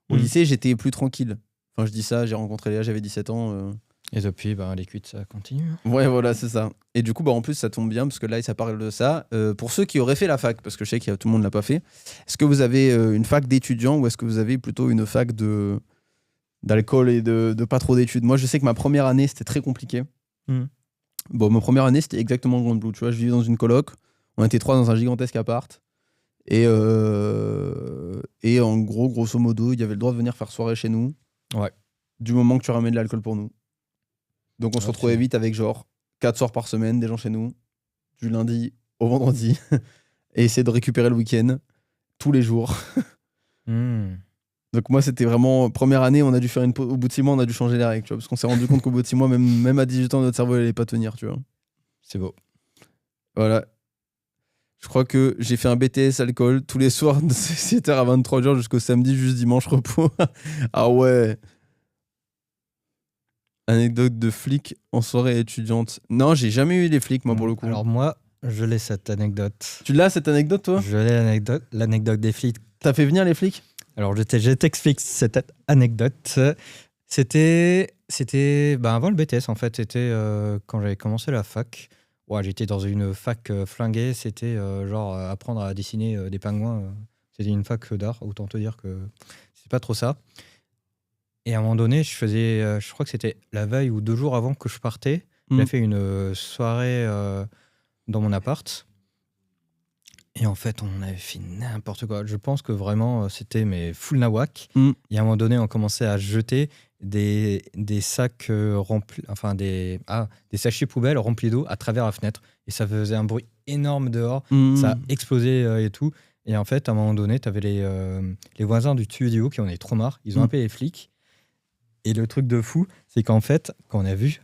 Au lycée, j'étais plus tranquille. Enfin, je dis ça, j'ai rencontré Léa, j'avais 17 ans. Et depuis, ben, les cuites, ça continue. Ouais, voilà, c'est ça. Et du coup, bah, en plus, ça tombe bien parce que là, ça parle de ça. Pour ceux qui auraient fait la fac, parce que je sais que tout le monde l'a pas fait, est-ce que vous avez une fac d'étudiants ou est-ce que vous avez plutôt une fac d'alcool et de pas trop d'études? Moi, je sais que ma première année, c'était très compliqué. Bon, ma première année, c'était exactement le Grand Blue. Tu vois, je vivais dans une coloc. On était 3 dans un gigantesque appart. Et en gros, grosso modo, il y avait le droit de venir faire soirée chez nous. Ouais. Du moment que tu ramènes de l'alcool pour nous. Donc on se Ouais, retrouvait c'est- vite avec genre 4 soirs par semaine, des gens chez nous, du lundi au vendredi, et essayer de récupérer le week-end tous les jours. Hmm. Donc moi, c'était vraiment première année, on a dû faire une pause. Au bout de 6 mois, on a dû changer les règles, tu vois, parce qu'on s'est rendu compte qu'au bout de 6 mois, même à 18 ans, notre cerveau n'allait pas tenir, tu vois. C'est beau. Voilà. Je crois que j'ai fait un BTS alcool tous les soirs de 7h à 23h jusqu'au samedi, juste dimanche repos. Ah ouais. Anecdote de flic en soirée étudiante. Non, j'ai jamais eu les flics, moi, pour le coup. Alors moi, je l'ai cette anecdote. Tu l'as, cette anecdote, toi? Je l'ai l'anecdote des flics. T'as fait venir les flics? Alors je t'explique cette anecdote. C'était ben, avant le BTS en fait. C'était quand j'avais commencé la fac. Ouais, j'étais dans une fac flinguée. C'était genre apprendre à dessiner des pingouins. C'était une fac d'art. Autant te dire que c'est pas trop ça. Et à un moment donné, je crois que c'était la veille ou 2 jours avant que je partais. J'ai fait une soirée dans mon appart. Et en fait, on avait fait n'importe quoi. Je pense que vraiment, c'était mais full nawak. Et à un moment donné, on commençait à jeter des sacs remplis, enfin des sachets poubelles remplis d'eau à travers la fenêtre. Et ça faisait un bruit énorme dehors. Ça a explosé et tout. Et en fait, à un moment donné, tu avais les voisins du studio qui en avaient trop marre. Ils ont appelé les flics. Et le truc de fou, c'est qu'en fait, quand on a vu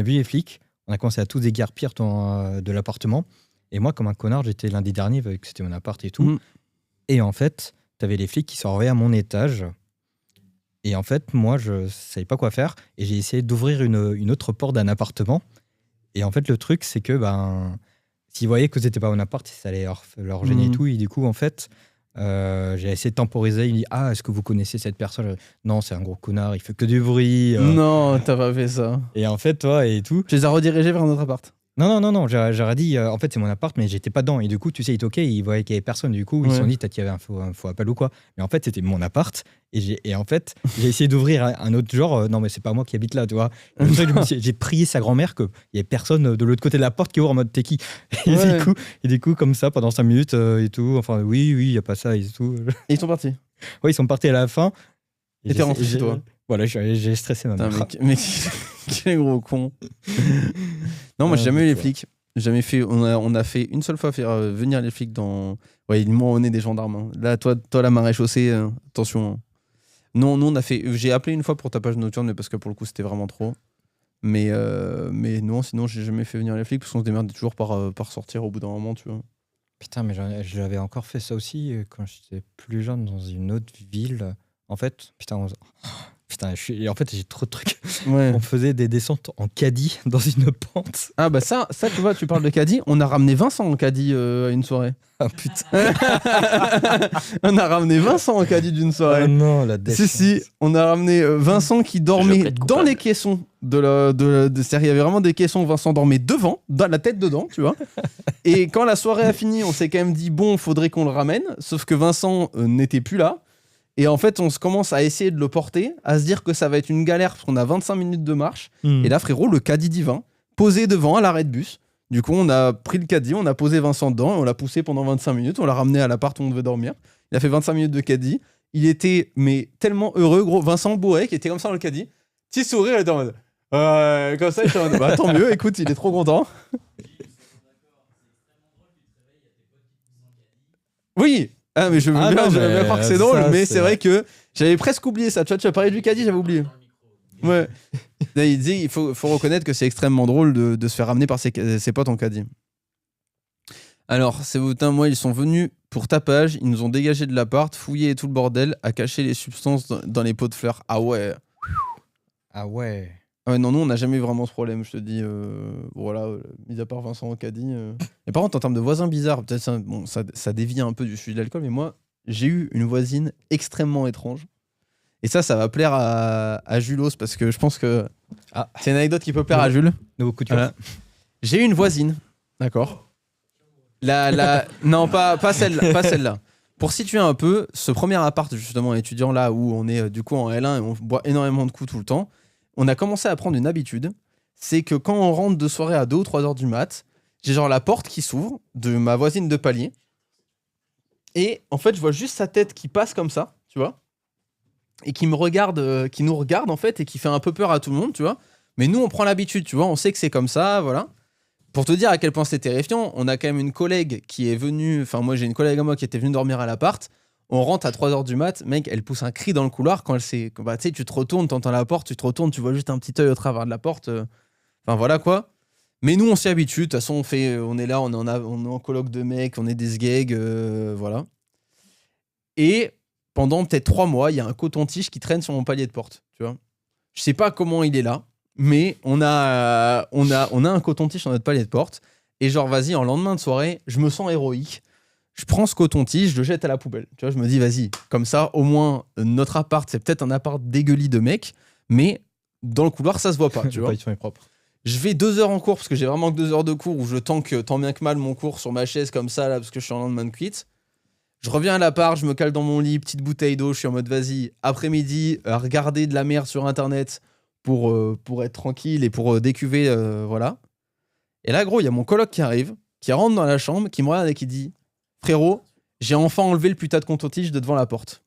les flics, on a commencé à tous déguerpir de l'appartement. Et moi, comme un connard, j'étais l'un des derniers, vu que c'était mon appart et tout. Et en fait, t'avais les flics qui sont arrivés à mon étage. Et en fait, moi, je savais pas quoi faire. Et j'ai essayé d'ouvrir une autre porte d'un appartement. Et en fait, le truc, c'est que s'ils voyaient que c'était pas mon appart, ça allait leur gêner et tout. Et du coup, en fait, j'ai essayé de temporiser. Il me dit, est-ce que vous connaissez cette personne? Non, c'est un gros connard, il fait que du bruit. Non, t'as pas fait ça. Et en fait, toi et tout. Tu les as redirigés vers un autre appart? Non, j'aurais dit, en fait, c'est mon appart, mais j'étais pas dedans. Et du coup, tu sais, ils toquaient, ils voyaient qu'il y avait personne. Du coup, ils se sont dit, peut-être qu'il y avait un faux appel ou quoi. Mais en fait, c'était mon appart. Et en fait, j'ai essayé d'ouvrir un autre genre. Non, mais c'est pas moi qui habite là, tu vois. J'ai prié sa grand-mère qu'il y ait personne de l'autre côté de la porte qui ouvre en mode t'es qui. Et du coup, comme ça, pendant 5 minutes et tout. Enfin, oui, il y a pas ça et tout. Et ils sont partis? Oui, ils sont partis à la fin. Et t'es rentré chez toi? Voilà, j'ai stressé ma mère. Mais quel gros con. Non, moi j'ai jamais eu les flics. Jamais fait. On a fait une seule fois faire venir les flics dans. Ouais, ils m'ont emmené des gendarmes. Hein. Là, toi la marée chaussée, attention. Hein. Non, nous on a fait. J'ai appelé une fois pour tapage nocturne, mais parce que pour le coup c'était vraiment trop. Mais non, sinon j'ai jamais fait venir les flics parce qu'on se démerdait toujours par sortir au bout d'un moment, tu vois. Putain, mais j'avais encore fait ça aussi quand j'étais plus jeune dans une autre ville. En fait, en fait, j'ai trop de trucs. Ouais. On faisait des descentes en caddie dans une pente. Ah bah ça tu vois, tu parles de caddie. On a ramené Vincent en caddie à une soirée. Ah putain. On a ramené Vincent en caddie d'une soirée. Oh non, la descente. Si, on a ramené Vincent qui dormait plaide dans coupable. les caissons c'est-à-dire, il y avait vraiment des caissons, Vincent dormait devant, dans la tête dedans, tu vois. Et quand la soirée a fini, on s'est quand même dit, bon, faudrait qu'on le ramène, sauf que Vincent n'était plus là. Et en fait, on se commence à essayer de le porter, à se dire que ça va être une galère parce qu'on a 25 minutes de marche. Et là, frérot, le caddie divin, posé devant à l'arrêt de bus. Du coup, on a pris le caddie, on a posé Vincent dedans, et on l'a poussé pendant 25 minutes, on l'a ramené à l'appart où on devait dormir. Il a fait 25 minutes de caddie, Il était mais tellement heureux, gros. Vincent Bourret qui était comme ça dans le caddie. Petit sourire, il était en mode. Comme ça, il était en mode. Bah, tant mieux, écoute, il est trop content. Oui. Ah, mais je veux Ah bien, non, je veux bien mais croire que c'est ça, drôle, mais c'est c'est vrai que j'avais presque oublié ça. Tu vois, tu as parlé du caddie, j'avais oublié. Ouais. Là, il dit il faut reconnaître que c'est extrêmement drôle de se faire ramener par ses potes en caddie. Alors, ces boutins, moi, ils sont venus pour tapage, ils nous ont dégagé de l'appart, fouillé et tout le bordel, à cacher les substances dans les pots de fleurs. Ah ouais. Ah ouais. Ouais, non, nous, on n'a jamais eu vraiment ce problème, je te dis. Voilà, mis à part Vincent Ocadi. Et par contre, en termes de voisins bizarres, peut-être ça dévie un peu du sujet de l'alcool, mais moi, j'ai eu une voisine extrêmement étrange. Et ça va plaire à Julos, parce que je pense que c'est une anecdote qui peut plaire à Jules. Nouveau coup de cœur. Voilà. J'ai eu une voisine, d'accord. Non, pas celle-là. Pour situer un peu, ce premier appart, justement, étudiant là où on est du coup en L1 et on boit énormément de coups tout le temps, on a commencé à prendre une habitude. C'est que quand on rentre de soirée à 2 ou 3 heures du mat, j'ai genre la porte qui s'ouvre de ma voisine de palier. Et en fait, je vois juste sa tête qui passe comme ça, tu vois. Et qui me regarde, qui nous regarde en fait, et qui fait un peu peur à tout le monde, tu vois. Mais nous, on prend l'habitude, tu vois. On sait que c'est comme ça, voilà. Pour te dire à quel point c'est terrifiant, on a quand même une collègue qui est venue. Enfin, moi, j'ai une collègue à moi qui était venue dormir à l'appart. On rentre à 3h du mat, mec, elle pousse un cri dans le couloir quand elle sait. Bah, tu sais, tu te retournes, t'entends la porte, tu te retournes, tu vois juste un petit œil au travers de la porte. Enfin, voilà quoi. Mais nous, on s'y habitue. De toute façon, on est là, on est en coloc de mecs, on est des sgegs, voilà. Et pendant peut-être 3 mois, il y a un coton-tige qui traîne sur mon palier de porte, tu vois. Je sais pas comment il est là, mais on a un coton-tige sur notre palier de porte. Et genre, vas-y, en lendemain de soirée, je me sens héroïque. Je prends ce coton-tige, je le jette à la poubelle. Tu vois, je me dis, vas-y, comme ça, au moins, notre appart, c'est peut-être un appart dégueulis de mecs, mais dans le couloir, ça se voit pas, tu vois. Ils sont propres. Je vais 2 heures en cours, parce que j'ai vraiment que 2 heures de cours, où je tank tant bien que mal mon cours sur ma chaise comme ça, là, parce que je suis en lendemain de quit. Je reviens à l'appart, je me cale dans mon lit, petite bouteille d'eau, je suis en mode, vas-y, après-midi, regarder de la merde sur Internet pour être tranquille et pour décuver, voilà. Et là, gros, il y a mon coloc qui arrive, qui rentre dans la chambre, qui me regarde et qui dit, frérot, j'ai enfin enlevé le putain de coton-tige de devant la porte.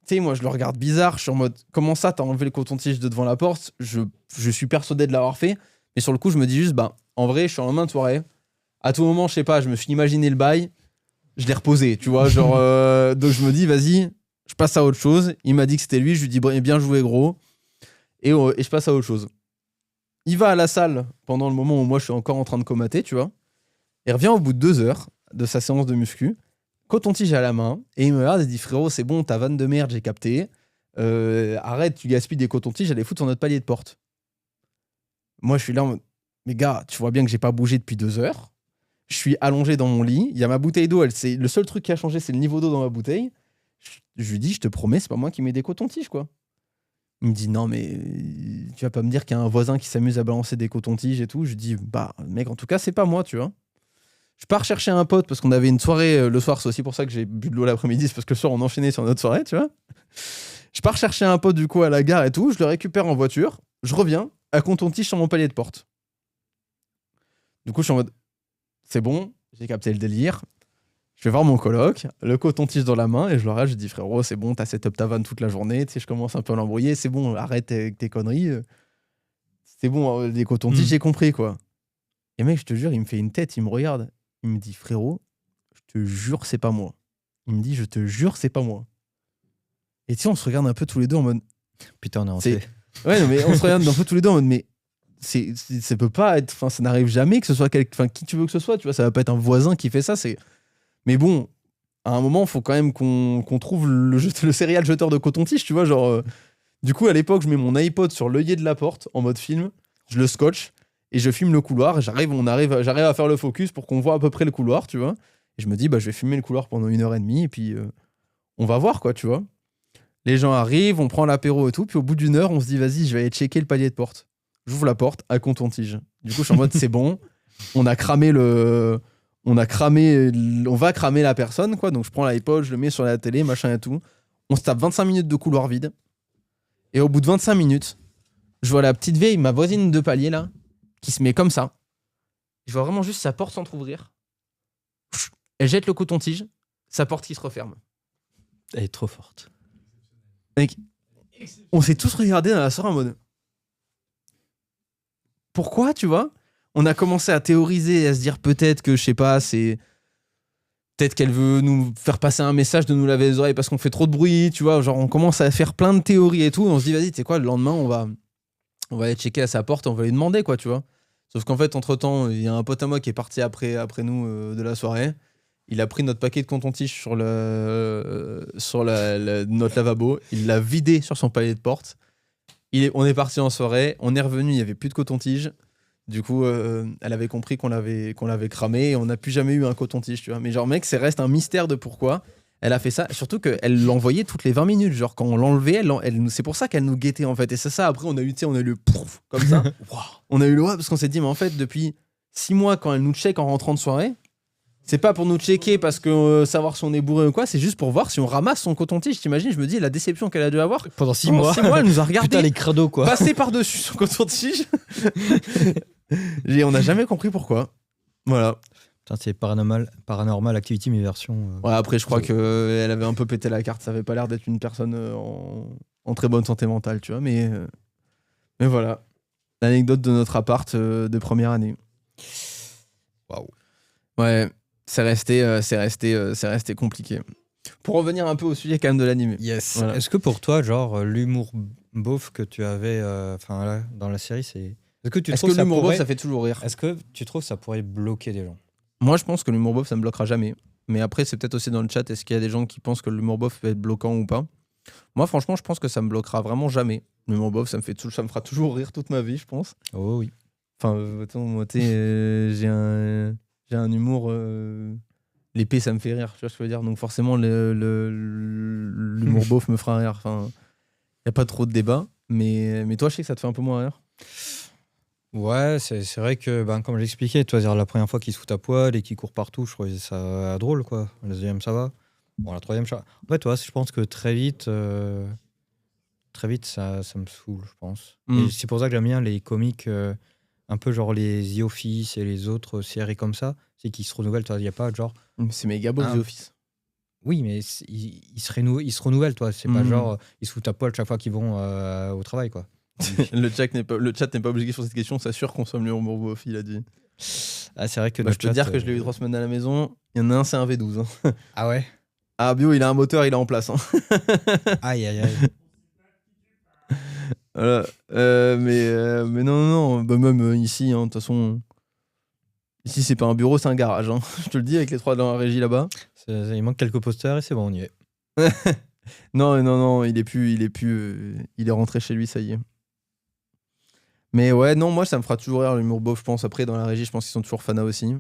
Tu sais, moi, je le regarde bizarre, je suis en mode, comment ça, t'as enlevé le coton-tige de devant la porte? Je suis persuadé de l'avoir fait, mais sur le coup, je me dis juste, bah, en vrai, je suis en lendemain de soirée. À tout moment, je sais pas, je me suis imaginé le bail, je l'ai reposé, tu vois, genre, donc je me dis, vas-y, je passe à autre chose. Il m'a dit que c'était lui, je lui dis, bien joué, gros, et je passe à autre chose. Il va à la salle pendant le moment où moi, je suis encore en train de comater, tu vois. Il revient au bout de 2 heures de sa séance de muscu, coton-tige à la main, et il me regarde et dit, frérot, c'est bon, ta vanne de merde, j'ai capté. Arrête, tu gaspilles des cotons-tiges, allez foutre sur notre palier de porte. Moi, je suis là en mode, mais gars, tu vois bien que j'ai pas bougé depuis 2 heures. Je suis allongé dans mon lit, il y a ma bouteille d'eau, le seul truc qui a changé, c'est le niveau d'eau dans ma bouteille. Je lui dis, je te promets, c'est pas moi qui mets des cotons-tiges, quoi. Il me dit, non, mais tu vas pas me dire qu'il y a un voisin qui s'amuse à balancer des cotons-tiges et tout. Je dis, bah, mec, en tout cas, c'est pas moi, tu vois. Je pars chercher un pote parce qu'on avait une soirée le soir, c'est aussi pour ça que j'ai bu de l'eau l'après-midi, c'est parce que le soir, on enchaînait sur notre soirée, tu vois. Je pars chercher un pote, du coup, à la gare et tout, je le récupère en voiture, je reviens, à coton-tige sur mon palier de porte. Du coup, je suis en mode, c'est bon, j'ai capté le délire. Je vais voir mon coloc, le coton-tige dans la main, et je leur ai, je dis, frérot, c'est bon, t'as set up ta vanne toute la journée, tu sais, je commence un peu à l'embrouiller, c'est bon, arrête avec tes conneries. C'est bon, les cotons-tiges, j'ai compris, quoi. Et mec, je te jure, il me fait une tête, il me regarde, il me dit, frérot, je te jure, c'est pas moi. Il me dit, je te jure, c'est pas moi. Et tu sais, on se regarde un peu tous les deux en mode. Putain, on est rentré. Ouais, non, mais on se regarde un peu tous les deux en mode, mais ça peut pas être. Enfin, ça n'arrive jamais que ce soit enfin, qui tu veux que ce soit, tu vois, ça va pas être un voisin qui fait ça, c'est. Mais bon, à un moment, il faut quand même qu'on trouve le serial jeteur de coton-tige, tu vois, genre. Du coup, à l'époque, je mets mon iPod sur l'œillet de la porte en mode film, je le scotche et je filme le couloir. J'arrive à faire le focus pour qu'on voit à peu près le couloir, tu vois. Et je me dis, bah, je vais filmer le couloir pendant 1h30 et puis on va voir, quoi, tu vois. Les gens arrivent, on prend l'apéro et tout, puis au bout d'1 heure, on se dit, vas-y, je vais aller checker le palier de porte. J'ouvre la porte à coton-tige. Du coup, je suis en mode, c'est bon, on va cramer la personne, quoi. Donc, je prends l'iPod, je le mets sur la télé, machin et tout. On se tape 25 minutes de couloir vide. Et au bout de 25 minutes, je vois la petite vieille, ma voisine de palier, là, qui se met comme ça. Je vois vraiment juste sa porte s'entrouvrir. Elle jette le coton-tige, sa porte qui se referme. Elle est trop forte. Mec, on s'est tous regardés dans la soirée en mode. Pourquoi, tu vois? On a commencé à théoriser et à se dire peut-être que, je sais pas, c'est. Peut-être qu'elle veut nous faire passer un message de nous laver les oreilles parce qu'on fait trop de bruit, tu vois. Genre, on commence à faire plein de théories et tout. On se dit, vas-y, tu sais quoi, le lendemain, on va aller checker à sa porte, on va lui demander, quoi, tu vois. Sauf qu'en fait, entre-temps, il y a un pote à moi qui est parti après nous de la soirée. Il a pris notre paquet de coton-tige sur notre lavabo. Il l'a vidé sur son palier de porte. On est parti en soirée. On est revenu, il n'y avait plus de coton-tige. Du coup, elle avait compris qu'on l'avait cramé et on n'a plus jamais eu un coton-tige, tu vois. Mais genre, mec, ça reste un mystère de pourquoi elle a fait ça. Surtout qu'elle l'envoyait toutes les 20 minutes. Genre, quand on l'enlevait, c'est pour ça qu'elle nous guettait, en fait. Et c'est ça, après, on a eu le pouf, comme ça. On a eu le ouais, parce qu'on s'est dit, mais en fait, depuis 6 mois, quand elle nous check en rentrant de soirée, c'est pas pour nous checker parce que savoir si on est bourré ou quoi, c'est juste pour voir si on ramasse son coton-tige. T'imagines, je me dis, la déception qu'elle a dû avoir. Pendant 6 Pendant mois. 6 mois, elle nous a regardé. Putain, les crados, quoi. Passer par-dessus son coton-tige. On n'a jamais compris pourquoi. Voilà. Putain, c'est Paranormal Activity, mes versions. Ouais, après, je crois qu'elle avait un peu pété la carte. Ça avait pas l'air d'être une personne en très bonne santé mentale, tu vois. Mais voilà. L'anecdote de notre appart de première année. Waouh. Ouais, c'est resté compliqué. Pour revenir un peu au sujet quand même de l'anime. Yes. Voilà. Est-ce que pour toi, genre, l'humour beauf que tu avais là, dans la série, c'est. Est-ce que l'humour beauf, ça fait toujours rire? Est-ce que tu trouves que ça pourrait bloquer des gens? Moi, je pense que l'humour beauf, ça me bloquera jamais. Mais après, c'est peut-être aussi dans le chat, est-ce qu'il y a des gens qui pensent que l'humour beauf peut être bloquant ou pas? Moi, franchement, je pense que ça me bloquera vraiment jamais. L'humour beauf, ça me fera toujours rire toute ma vie, je pense. Oh oui. Enfin, attends, moi, j'ai un humour... L'épée, ça me fait rire, tu vois ce que je veux dire? Donc forcément, l'humour beauf me fera rire. Enfin, il n'y a pas trop de débat. Mais toi, je sais que ça te fait un peu moins rire. Ouais, c'est vrai que, comme j'expliquais, toi, la première fois qu'il se fout à poil et qu'il court partout, je trouvais ça drôle, quoi. La deuxième, ça va. Bon, la troisième, ça... En fait, je pense que très vite, ça me saoule, je pense. Et c'est pour ça que j'aime bien les comiques, un peu genre les The Office et les autres séries comme ça, c'est qu'ils se renouvellent. Il n'y a pas genre... C'est méga beau, The Office. Oui, mais ils se renouvellent, toi. C'est pas genre, ils se foutent à poil chaque fois qu'ils vont au travail, quoi. Le chat n'est pas obligé sur cette question, ça surconsomme l'humour beauf, il a dit. Ah, c'est vrai que je peux te dire que je l'ai eu 3 semaines à la maison. Il y en a un, c'est un V12. Hein. Ah ouais? Ah, Bio, il a un moteur, il est en place. Hein. Aïe, aïe, aïe. Voilà. Mais non. Bah, même ici, de toute façon. Ici, c'est pas un bureau, c'est un garage. Hein. Je te le dis, avec les 3 dans la régie là-bas. Il manque quelques posters et c'est bon, on y est. Non, il est rentré chez lui, ça y est. Mais ouais, non, moi, ça me fera toujours rire l'humour beauf, je pense. Après, dans la régie, je pense qu'ils sont toujours fanas aussi.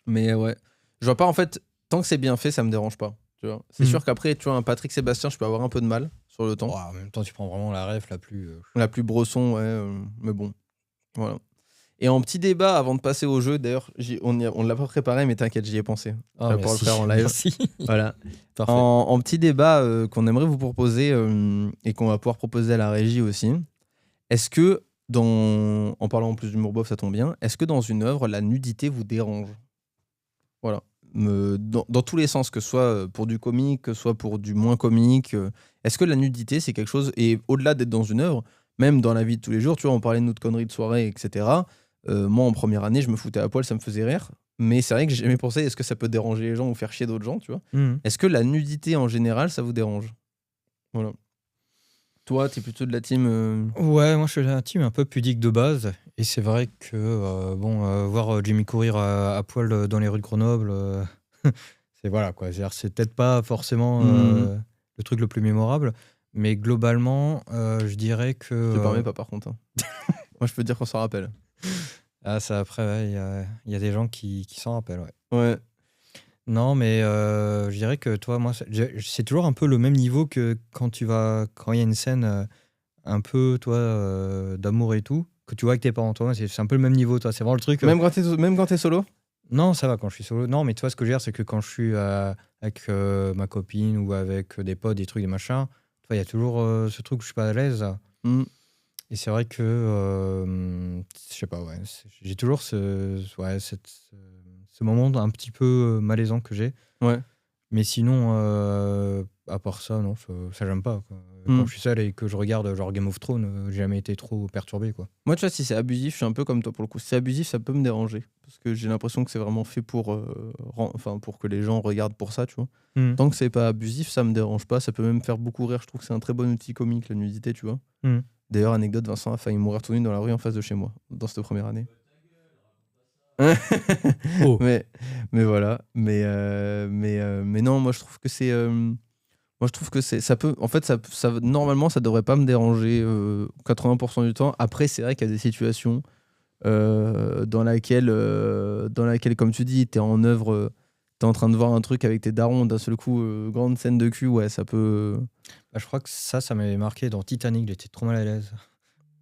Mais ouais. Je vois pas, en fait, tant que c'est bien fait, ça me dérange pas. Tu vois. C'est sûr qu'après, tu vois, un Patrick Sébastien, je peux avoir un peu de mal sur le temps. Oh, en même temps, tu prends vraiment la ref la plus... La plus brosson, ouais. Mais bon, voilà. Et en petit débat, avant de passer au jeu, d'ailleurs, on l'a pas préparé, mais t'inquiète, j'y ai pensé. Oh, pour le faire en live. Merci. Voilà. Parfait. En petit débat qu'on aimerait vous proposer et qu'on va pouvoir proposer à la régie aussi. Est-ce que, en parlant en plus d'humour beauf, ça tombe bien, est-ce que dans une œuvre, la nudité vous dérange? Voilà. Dans tous les sens, que ce soit pour du comique, que ce soit pour du moins comique, est-ce que la nudité, c'est quelque chose, et au-delà d'être dans une œuvre, même dans la vie de tous les jours, tu vois, on parlait de notre connerie de soirée, etc. Moi, en première année, je me foutais à poil, ça me faisait rire. Mais c'est vrai que j'ai jamais pensé, est-ce que ça peut déranger les gens ou faire chier d'autres gens, tu vois? Est-ce que la nudité, en général, ça vous dérange? Voilà. Toi, t'es plutôt de la team... Ouais, moi je suis de la team un peu pudique de base. Et c'est vrai que voir Jimmy courir à poil dans les rues de Grenoble, c'est voilà quoi. C'est peut-être pas forcément le truc le plus mémorable. Mais globalement, je dirais que. Je te permets pas par contre. Hein. Moi je peux te dire qu'on s'en rappelle. Ah, ça après, il y a des gens qui s'en rappellent, ouais. Ouais. Non, mais je dirais que toi, moi, c'est toujours un peu le même niveau que quand il y a une scène un peu, toi, d'amour et tout, que tu vois avec tes parents, toi, c'est un peu le même niveau, toi, c'est vraiment le truc. Même quand t'es solo? Non, ça va quand je suis solo. Non, mais toi, ce que je veux dire, c'est que quand je suis avec ma copine ou avec des potes, des trucs, des machins, il y a toujours ce truc où je suis pas à l'aise. Et c'est vrai que, je sais pas, ouais, j'ai toujours ce moment un petit peu malaisant que j'ai. Ouais. Mais sinon, à part ça, non, ça j'aime pas, quoi. Quand je suis seul et que je regarde genre Game of Thrones, j'ai jamais été trop perturbé, quoi. Moi, tu vois, si c'est abusif, je suis un peu comme toi pour le coup. Si c'est abusif, ça peut me déranger. Parce que j'ai l'impression que c'est vraiment fait pour, pour que les gens regardent pour ça, tu vois. Tant que c'est pas abusif, ça me dérange pas. Ça peut même faire beaucoup rire. Je trouve que c'est un très bon outil comique, la nudité, tu vois. D'ailleurs, anecdote, Vincent a failli mourir tout nu dans la rue en face de chez moi, dans cette première année. Oh. mais voilà. Mais non, moi, je trouve que c'est... Moi, je trouve que ça peut. En fait, normalement, ça devrait pas me déranger 80% du temps. Après, c'est vrai qu'il y a des situations dans laquelle, comme tu dis, t'es en œuvre, t'es en train de voir un truc avec tes darons, d'un seul coup, grande scène de cul, ouais, ça peut. Bah, je crois que ça m'avait marqué dans Titanic, j'étais trop mal à l'aise.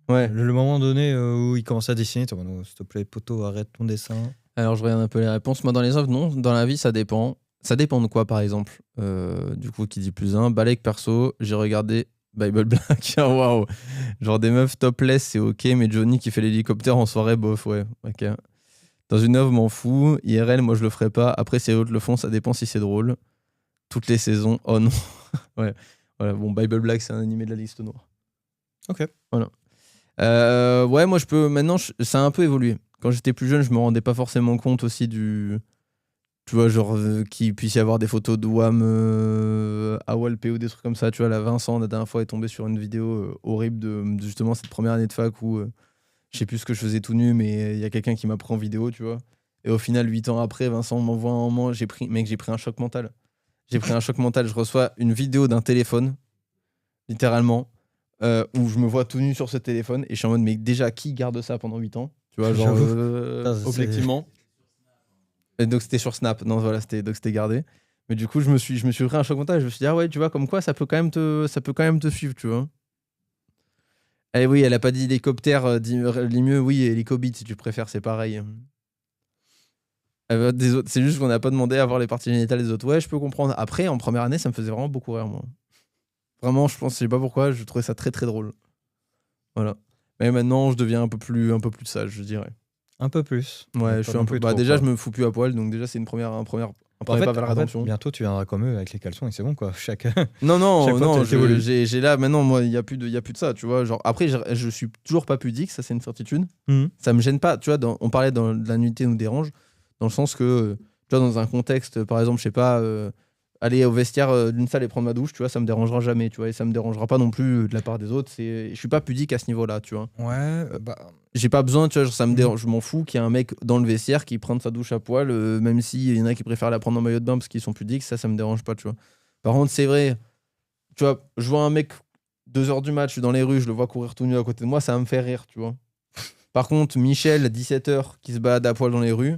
Ouais. Le moment donné où il commence à dessiner, t'es en mode, oh, s'il te plaît, poteau, arrête ton dessin. Alors, je regarde un peu les réponses. Moi, dans les œuvres, non. Dans la vie, ça dépend. Ça dépend de quoi, par exemple. Du coup, qui dit plus un. Balek, perso, j'ai regardé Bible Black. Waouh. Genre des meufs topless, c'est ok, mais Johnny qui fait l'hélicoptère en soirée, bof, ouais. Ok. Dans une œuvre, m'en fous. IRL, moi, je le ferai pas. Après, si les autres le font, ça dépend si c'est drôle. Toutes les saisons. Oh non. Ouais. Voilà. Bon, Bible Black, c'est un animé de la liste noire. Ok. Voilà. Ouais, moi, je peux. Maintenant, ça a un peu évolué. Quand j'étais plus jeune, je me rendais pas forcément compte aussi du. Tu vois, genre qu'il puisse y avoir des photos de WAM à Walpé ou des trucs comme ça. Tu vois, là, Vincent, la dernière fois, est tombé sur une vidéo horrible de justement cette première année de fac où je sais plus ce que je faisais tout nu, mais il y a quelqu'un qui m'a pris en vidéo, tu vois. Et au final, 8 ans après, Vincent m'envoie un moment, j'ai pris un choc mental. J'ai pris un choc mental. Je reçois une vidéo d'un téléphone, littéralement, où je me vois tout nu sur ce téléphone et je suis en mode, mais déjà, qui garde ça pendant 8 ans? Tu vois, genre, objectivement. Et donc c'était sur Snap, non voilà, c'était gardé. Mais du coup, je me suis pris un choc mental, je me suis dit ah ouais, tu vois comme quoi ça peut quand même te suivre, tu vois. Eh oui, elle a pas dit hélicoptère, dit mieux oui, hélicobit si tu préfères, c'est pareil. Des autres, c'est juste qu'on n'a pas demandé à voir les parties génitales des autres. Ouais, je peux comprendre. Après, en première année, ça me faisait vraiment beaucoup rire, moi. Vraiment, je sais pas pourquoi, je trouvais ça très très drôle. Voilà. Mais maintenant, je deviens un peu plus sage, je dirais. Un peu plus. Ouais, je suis un peu. Bah, déjà, je me fous plus à poil, donc déjà, c'est un premier pas vers la rédemption. Bientôt, tu viendras comme eux avec les caleçons et c'est bon, quoi. Chaque Non, j'ai là, maintenant, moi, il y a plus de ça, tu vois. Genre, après, je suis toujours pas pudique, ça, c'est une certitude. Ça me gêne pas, tu vois. On parlait de la nudité nous dérange, dans le sens que, tu vois, dans un contexte, par exemple, je sais pas. Aller au vestiaire d'une salle et prendre ma douche, tu vois, ça me dérangera jamais, tu vois, et ça me dérangera pas non plus de la part des autres. Je suis pas pudique à ce niveau-là, tu vois. Ouais, j'ai pas besoin, tu vois, genre, ça me dérange, je m'en fous qu'il y ait un mec dans le vestiaire qui prenne sa douche à poil, même s'il y en a qui préfèrent la prendre en maillot de bain parce qu'ils sont pudiques, ça me dérange pas, tu vois. Par contre, c'est vrai, tu vois, je vois un mec 2h du match, je suis dans les rues, je le vois courir tout nu à côté de moi, ça va me faire rire, tu vois. Par contre, Michel, 17h, qui se balade à poil dans les rues,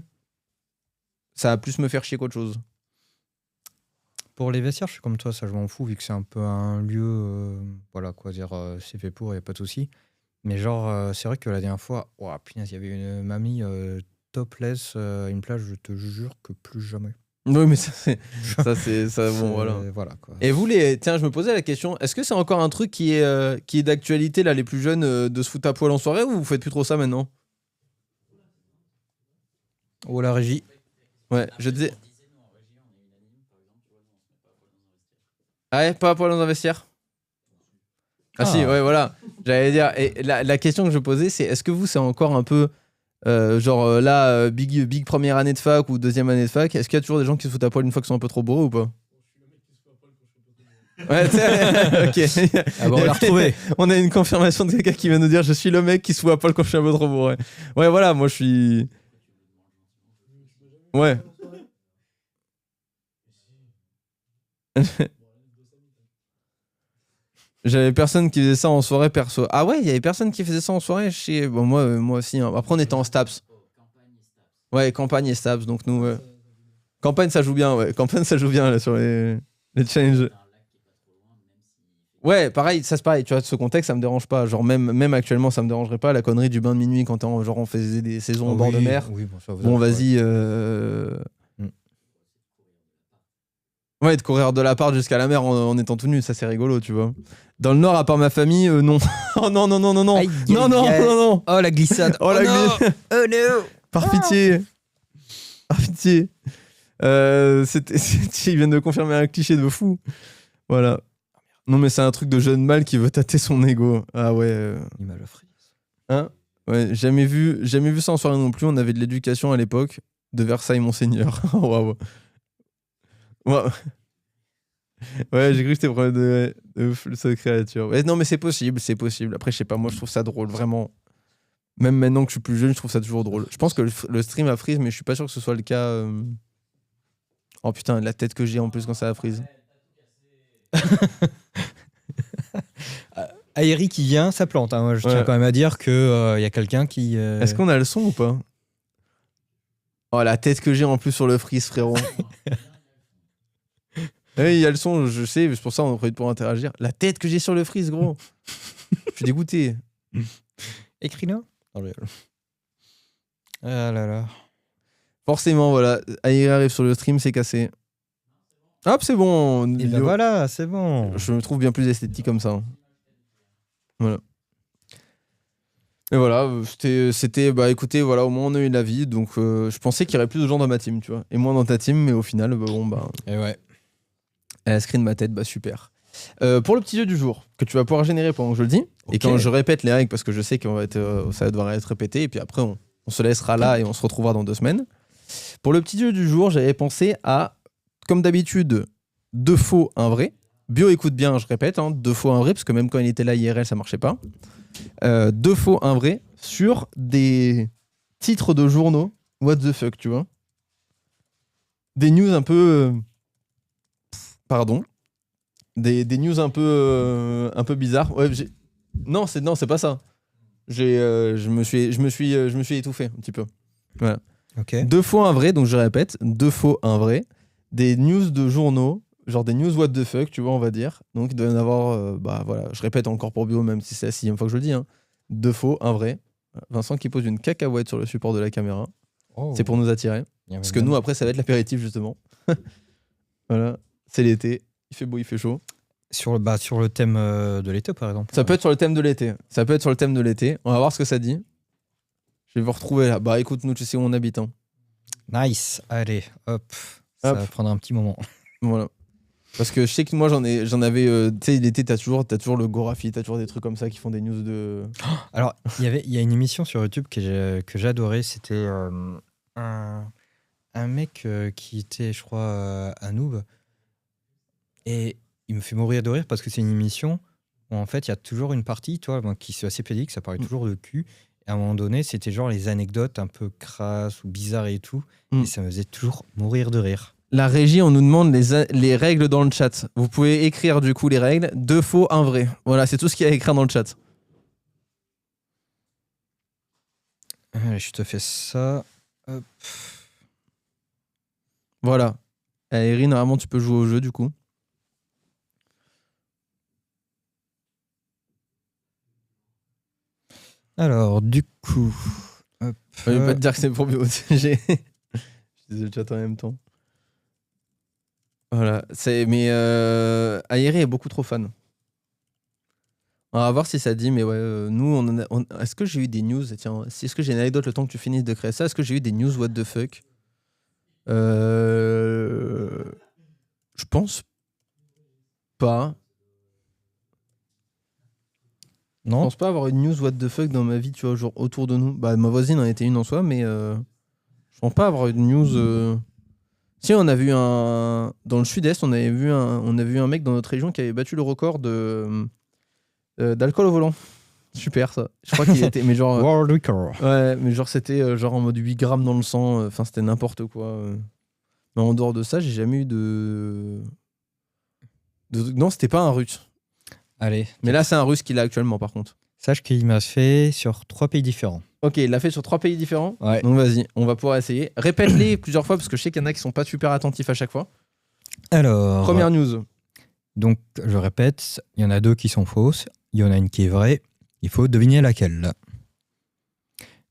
ça va plus me faire chier qu'autre chose. Pour les vestiaires, je suis comme toi, ça je m'en fous, vu que c'est un peu un lieu, voilà quoi dire, c'est fait pour, il n'y a pas de souci. Mais genre, c'est vrai que la dernière fois, oh, punaise, il y avait une mamie topless à une plage, je te jure que plus jamais. Oui, mais ça, bon, voilà. Voilà quoi. Et vous, tiens, je me posais la question, est-ce que c'est encore un truc qui est d'actualité, là, les plus jeunes, de se foutre à poil en soirée, ou vous faites plus trop ça maintenant? Oh, la régie. Ouais, je disais. Ah ouais, pas à poil dans un vestiaire? Ah si, ouais, voilà. J'allais dire. Et la question que je posais, c'est est-ce que vous, c'est encore un peu big première année de fac ou deuxième année de fac, est-ce qu'il y a toujours des gens qui se foutent à poil une fois qu'ils sont un peu trop bourrés ou pas? Ouais, ok. Ah bon, on l'a retrouvé. On a une confirmation de quelqu'un qui vient nous dire je suis le mec qui se fout à poil quand je suis un peu trop bourré. Ouais, voilà, moi je suis. Ouais. J'avais personne qui faisait ça en soirée perso. Ah ouais, il y avait personne qui faisait ça en soirée. Bon, moi aussi. Hein. Après, on était en Staps. Ouais, campagne et Staps. Donc nous, campagne, ça joue bien. Ouais, campagne, ça joue bien là, sur les challenges. Ouais, pareil, ça c'est pareil. Tu vois, ce contexte, ça me dérange pas. Genre même actuellement, ça me dérangerait pas. La connerie du bain de minuit quand on faisait des saisons au bord de mer. Oui, bon, vas-y. Ouais, de courir de l'appart jusqu'à la mer en étant tout nu, ça c'est rigolo, tu vois. Dans le nord, à part ma famille, non. Oh non. Aïe, non. Oh la glissade. Oh la glissade. Oh no. Par pitié. Ils viennent de confirmer un cliché de fou. Voilà. Non, mais c'est un truc de jeune mâle qui veut tâter son ego. Ah ouais. Image à frise. Hein? Ouais, jamais vu ça en soirée non plus. On avait de l'éducation à l'époque. De Versailles, Monseigneur. Waouh. Ouais, ouais, j'ai cru que c'était vraiment de ouf, le saut créature. Ouais, non, mais c'est possible. Après, je sais pas, moi, je trouve ça drôle, vraiment. Même maintenant que je suis plus jeune, je trouve ça toujours drôle. Je pense que le stream a freeze, mais je suis pas sûr que ce soit le cas. Oh putain, la tête que j'ai en plus quand ça a freeze. Aéri qui vient, ça plante. Hein. Moi, je tiens Ouais. quand même à dire qu'il y a quelqu'un qui. Est-ce qu'on a le son ou pas? Oh, la tête que j'ai en plus sur le freeze, frérot. Oui, il y a le son, je sais, mais c'est pour ça qu'on en profite pour interagir. La tête que j'ai sur le freeze, gros. Je suis dégoûté. Écris-le. Ah là là. Forcément, voilà. Aïe arrive sur le stream, c'est cassé. Hop, c'est bon. Et ben voilà, c'est bon. Je me trouve bien plus esthétique comme ça. Hein. Voilà. Et voilà, c'était bah écoutez, voilà, au moins on a eu l'avis. Donc je pensais qu'il y aurait plus de gens dans ma team, tu vois. Et moins dans ta team, mais au final, bah, bon, bah. Et ouais. Elle a screen ma tête, bah super. Pour le petit jeu du jour, que tu vas pouvoir générer pendant que je le dis, et Ok. quand je répète les règles, parce que je sais que ça va devoir être répété, et puis après on se laissera là et on se retrouvera dans 2 semaines. Pour le petit jeu du jour, j'avais pensé à, comme d'habitude, 2 faux, 1 vrai. Bio écoute bien, je répète, hein, 2 faux, 1 vrai, parce que même quand il était là IRL, ça marchait pas. 2 faux, 1 vrai, sur des titres de journaux, what the fuck, tu vois. Des news un peu... Pardon. Des news un peu bizarres. Ouais, non, c'est pas ça. Je me suis étouffé un petit peu. Voilà. Ok. 2 faux, 1 vrai, donc je répète, 2 faux, 1 vrai. Des news de journaux, genre des news what the fuck, tu vois, on va dire. Donc il doit y en avoir, bah voilà, je répète encore pour Bio, même si c'est la 6e fois que je le dis. Hein. 2 faux, 1 vrai. Vincent qui pose une cacahuète sur le support de la caméra. Oh. C'est pour nous attirer. Parce que nous, après, ça va être l'apéritif, justement. Voilà, c'est l'été. Il fait beau, il fait chaud. Sur le thème de l'été, par exemple. Ça peut être sur le thème de l'été. On va voir ce que ça dit. Je vais vous retrouver là. Bah écoute, nous, tu sais où on habite. Hein. Nice. Allez, hop. Ça Hop. va prendre un petit moment. Voilà. Parce que je sais que moi, j'en avais... tu sais, l'été, t'as toujours le Gorafi, t'as toujours des trucs comme ça qui font des news de... Alors, il y a une émission sur YouTube que j'adorais. C'était un mec qui était, je crois, un noob. Et il me fait mourir de rire parce que c'est une émission où, en fait, il y a toujours une partie, toi, qui c'est assez pédique, ça parlait toujours de cul. Et à un moment donné, c'était genre les anecdotes un peu crasses ou bizarres et tout. Et ça me faisait toujours mourir de rire. La régie, on nous demande les règles dans le chat. Vous pouvez écrire du coup les règles. 2 faux, 1 vrai. Voilà, c'est tout ce qu'il y a à écrire dans le chat. Allez, je te fais ça. Hop. Voilà. Erin, normalement, tu peux jouer au jeu du coup. Alors, du coup... Hop. Je vais pas te dire que c'est pour Bio. Je disais le chat en même temps. Voilà. Mais Aéré est beaucoup trop fan. On va voir si ça dit, mais ouais, nous, est-ce que j'ai eu des news? Tiens, est-ce que j'ai une anecdote le temps que tu finisses de créer ça? Est-ce que j'ai eu des news what the fuck? Je pense pas. Je Non. pense pas avoir une news what the fuck dans ma vie, tu vois, genre autour de nous. Bah, ma voisine en était une en soi, mais je pense pas avoir une news. Si, on a vu un. Dans le sud-est, on a vu un mec dans notre région qui avait battu le record d'alcool au volant. Super ça. Je crois qu'il était. Mais genre. World Record. Ouais, mais genre c'était genre en mode 8 grammes dans le sang. Enfin, c'était n'importe quoi. Mais en dehors de ça, j'ai jamais eu de. Non, c'était pas un russe. Allez. Mais là, c'est un russe qui l'a actuellement, par contre. Sache qu'il m'a fait sur 3 pays différents. Ok, il l'a fait sur 3 pays différents. Ouais. Donc vas-y, on va pouvoir essayer. Répète-les plusieurs fois parce que je sais qu'il y en a qui sont pas super attentifs à chaque fois. Alors. Première news. Donc, je répète, il y en a 2 qui sont fausses. Il y en a une qui est vraie. Il faut deviner laquelle.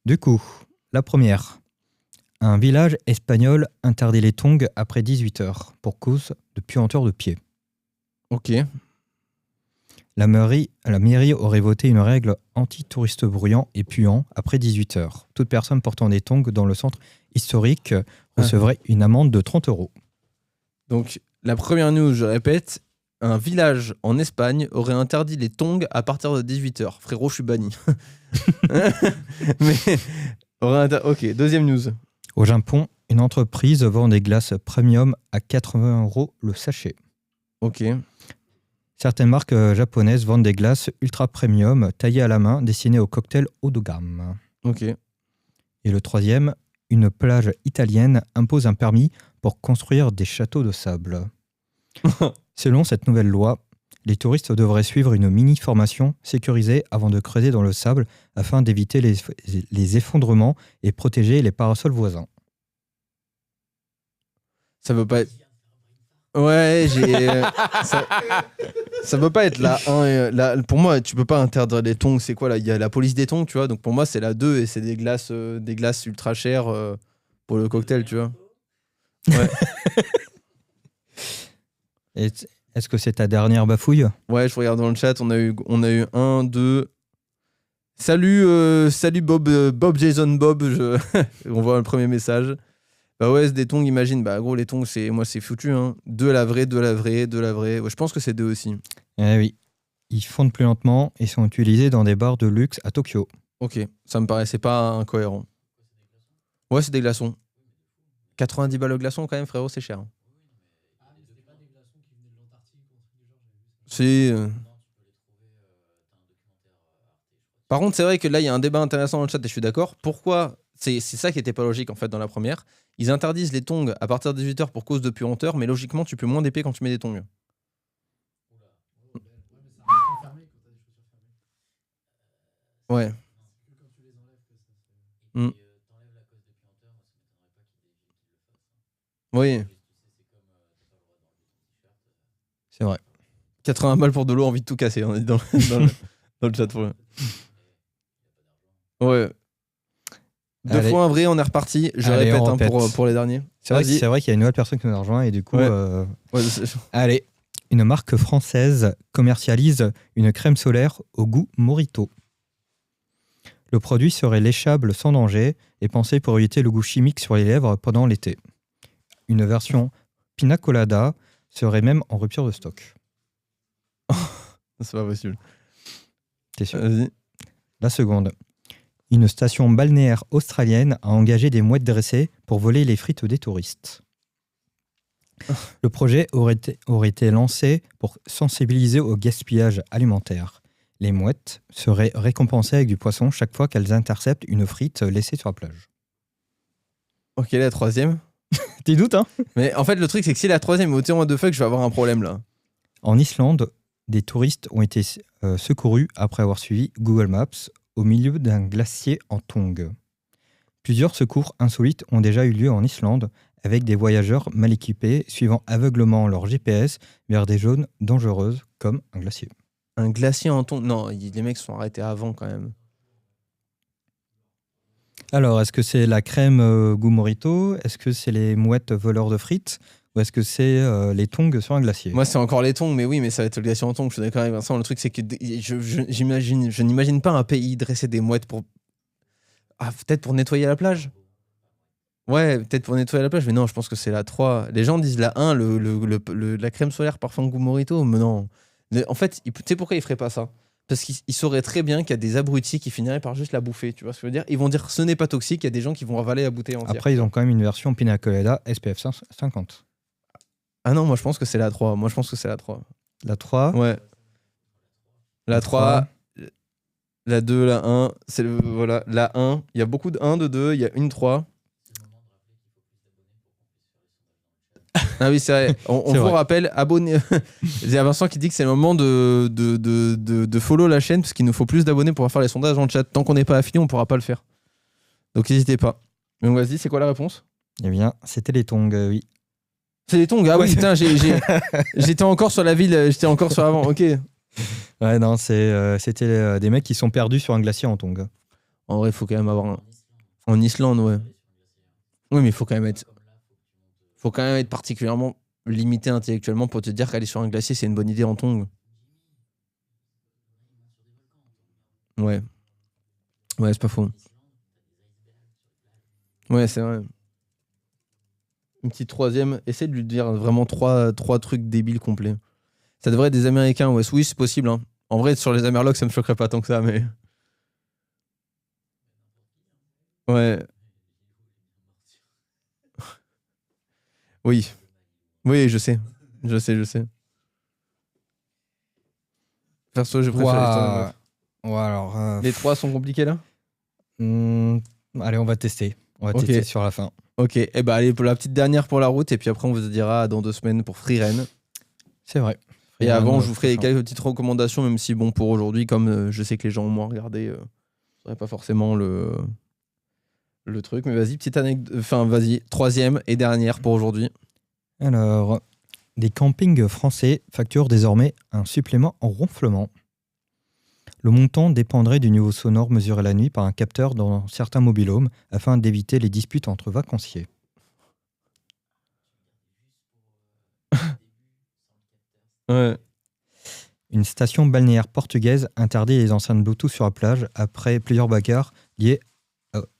Du coup, la première. Un village espagnol interdit les tongs après 18h pour cause de puanteur de pied. Ok. La mairie aurait voté une règle anti-touristes bruyants et puants après 18h. Toute personne portant des tongs dans le centre historique recevrait une amende de 30 €. Donc, la première news, je répète, un village en Espagne aurait interdit les tongs à partir de 18h. Frérot, je suis banni. Mais, ok, deuxième news. Au Japon, une entreprise vend des glaces premium à 80 € le sachet. Ok. Certaines marques japonaises vendent des glaces ultra premium taillées à la main destinées aux cocktails haut de gamme. Ok. Et le troisième, une plage italienne impose un permis pour construire des châteaux de sable. Selon cette nouvelle loi, les touristes devraient suivre une mini-formation sécurisée avant de creuser dans le sable afin d'éviter les effondrements et protéger les parasols voisins. Ça veut pas être. Ouais, ça peut pas être la 1. Pour moi, tu peux pas interdire les tongs. C'est quoi là? Il y a la police des tongs, tu vois. Donc pour moi, c'est la 2 et c'est des glaces ultra chères pour le cocktail, tu vois. Ouais. Est-ce que c'est ta dernière bafouille? Ouais, je regarde dans le chat. On a eu 1, 2. Salut Bob Jason Bob. On voit le premier message. Bah ouais, c'est des tongs, imagine. Bah gros, les tongs, c'est foutu. Hein. 2 la vraie, 2 la vraie, 2 la vraie. Ouais, je pense que c'est 2 aussi. Eh oui. Ils fondent plus lentement et sont utilisés dans des bars de luxe à Tokyo. Ok, ça me paraissait pas incohérent. Ouais, c'est des glaçons. 90 balles au glaçon, quand même, frérot, c'est cher. C'est. Par contre, c'est vrai que là, il y a un débat intéressant dans le chat et je suis d'accord. Pourquoi c'est ça qui était pas logique en fait dans la première. Ils interdisent les tongs à partir de 18h pour cause de puanteur, mais logiquement, tu peux moins d'épée quand tu mets des tongs. Ouais. Mm. Oui. C'est vrai. 80 balles pour de l'eau, envie de tout casser, on est dans le chat. Ouais. 2 Allez. fois un vrai, on est reparti. Je Allez, répète, on répète. pour les derniers. C'est vrai qu'il y a une nouvelle personne qui nous a rejoint et du coup... Ouais. Allez, une marque française commercialise une crème solaire au goût Morito. Le produit serait léchable sans danger et pensé pour éviter le goût chimique sur les lèvres pendant l'été. Une version Pina Colada serait même en rupture de stock. C'est pas possible. T'es sûr? Vas-y. La seconde. Une station balnéaire australienne a engagé des mouettes dressées pour voler les frites des touristes. Le projet aurait été lancé pour sensibiliser au gaspillage alimentaire. Les mouettes seraient récompensées avec du poisson chaque fois qu'elles interceptent une frite laissée sur la plage. Ok, la troisième. T'es doutes, hein? Mais en fait, le truc, c'est que si la troisième est au what the fuck, je vais avoir un problème là. En Islande, des touristes ont été secourus après avoir suivi Google Maps au milieu d'un glacier en tongs. Plusieurs secours insolites ont déjà eu lieu en Islande avec des voyageurs mal équipés suivant aveuglement leur GPS vers des zones dangereuses comme un glacier. Un glacier en tongs. Non, les mecs se sont arrêtés avant quand même. Alors, est-ce que c'est la crème goût Morito? Est-ce que c'est les mouettes voleurs de frites? Ou est-ce que c'est les tongs sur un glacier? Moi, c'est encore les tongs, mais oui, mais ça va être le glacier en tongs. Je suis d'accord avec Vincent. Le truc, c'est que je n'imagine pas un pays dresser des mouettes pour. Ah, peut-être pour nettoyer la plage? Ouais, peut-être pour nettoyer la plage, mais non, je pense que c'est la 3. Les gens disent la 1, la crème solaire parfum goût Morito, mais non. En fait, tu sais pourquoi ils feraient pas ça? Parce qu'ils sauraient très bien qu'il y a des abrutis qui finiraient par juste la bouffer, tu vois ce que je veux dire? Ils vont dire ce n'est pas toxique, il y a des gens qui vont avaler la bouteille entière. Après, ils ont quand même une version Pina Colada SPF 50. Ah non, moi je pense que c'est la 3. Moi je pense que c'est la 3. La 3. Ouais. La 3, la 2, la 1, c'est voilà, la 1, il y a beaucoup de 1, de 2, il y a une 3. Ah oui, c'est vrai. On C'est vous vrai. rappelle, abonnez. Il y a Vincent qui dit que c'est le moment de follow la chaîne parce qu'il nous faut plus d'abonnés pour faire les sondages dans le chat. Tant qu'on n'est pas affilié, on ne pourra pas le faire. Donc n'hésitez pas. Donc vas-y, c'est quoi la réponse? Eh bien, c'était les tongs, oui. C'est les tongs. Ah Ouais. oui, putain, j'étais encore sur la ville, j'étais encore sur avant. Ok. Ouais, non, c'était des mecs qui sont perdus sur un glacier en tongs. En vrai, il faut quand même avoir un. En Islande, ouais. Oui, mais il faut quand même être particulièrement limité intellectuellement pour te dire qu'aller sur un glacier, c'est une bonne idée en tongs. Ouais. Ouais, c'est pas faux. Ouais, c'est vrai. Une petite troisième. Essaie de lui dire vraiment trois trucs débiles complets. Ça devrait être des Américains, ouais. Oui, c'est possible. Hein. En vrai, sur les Amerlocs, ça me choquerait pas tant que ça, mais. Ouais. Oui. Oui, je sais. Je sais. Perso, je préfère les trois. Ouais, alors. Les trois sont compliqués là? Allez, on va tester. On va Ok. tester sur la fin. Ok, et bah allez, pour la petite dernière pour la route, et puis après on vous dira dans 2 semaines pour Freeren. C'est vrai. Et avant, je vous ferai prochain. quelques petites recommandations, même si bon, pour aujourd'hui, comme je sais que les gens ont moins regardé, ce serait pas forcément le truc. Mais vas-y, petite anecdote, enfin vas-y, troisième et dernière pour aujourd'hui. Alors, des campings français facturent désormais un supplément en ronflement. Le montant dépendrait du niveau sonore mesuré la nuit par un capteur dans certains mobil-homes afin d'éviter les disputes entre vacanciers. Ouais. Une station balnéaire portugaise interdit les enceintes Bluetooth sur la plage après plusieurs bagarres liées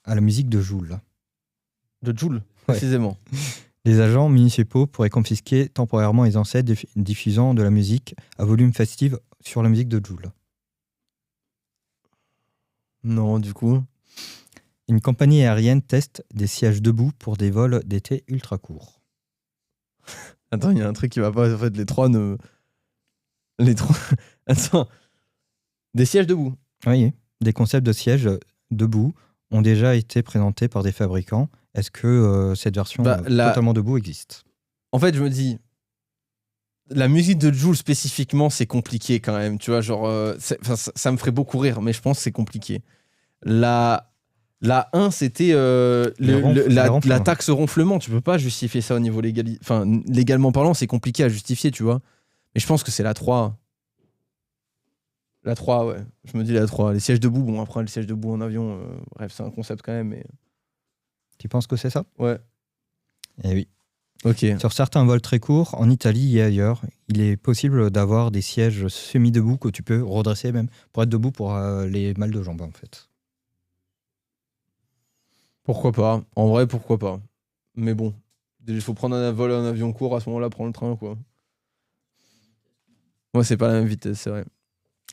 à la musique de Joule. De Joule, précisément. Les agents municipaux pourraient confisquer temporairement les enceintes diffusant de la musique à volume festif sur la musique de Joule. Non, du coup. Une compagnie aérienne teste des sièges debout pour des vols d'été ultra courts. Attends, il y a un truc qui va pas. En fait, les trois ne. Les trois. Attends. Des sièges debout. Oui, des concepts de sièges debout ont déjà été présentés par des fabricants. Est-ce que cette version totalement debout existe? En fait, je me dis. La musique de Joule spécifiquement, c'est compliqué quand même. Tu vois, genre. Ça me ferait beaucoup rire, mais je pense que c'est compliqué. La 1, c'était la taxe ronflement. Tu peux pas justifier ça au niveau légal. Enfin, légalement parlant, c'est compliqué à justifier, tu vois. Mais je pense que c'est la 3. La 3, ouais. Je me dis la 3. Les sièges debout, bon, après, les sièges debout en avion, bref, c'est un concept quand même. Mais... Tu penses que c'est ça? Ouais. Eh oui. Ok. Sur certains vols très courts, en Italie et ailleurs, il est possible d'avoir des sièges semi-debout que tu peux redresser même pour être debout pour les mal de jambes, en fait. Pourquoi pas? En vrai, pourquoi pas? Mais bon, il faut prendre un vol en avion court, à ce moment-là, prendre le train, quoi. Ouais, c'est pas la même vitesse, c'est vrai.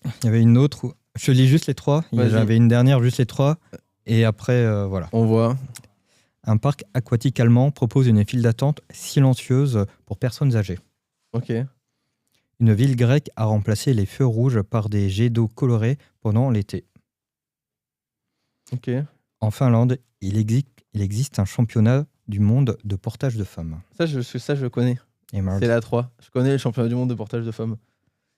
Il y avait une autre, je lis juste les trois, il y avait une dernière, juste les trois, et après, voilà. On voit. Un parc aquatique allemand propose une file d'attente silencieuse pour personnes âgées. Ok. Une ville grecque a remplacé les feux rouges par des jets d'eau colorés pendant l'été. Ok. En Finlande, il existe un championnat du monde de portage de femmes. Ça, je connais. C'est la 3. Je connais le championnat du monde de portage de femmes.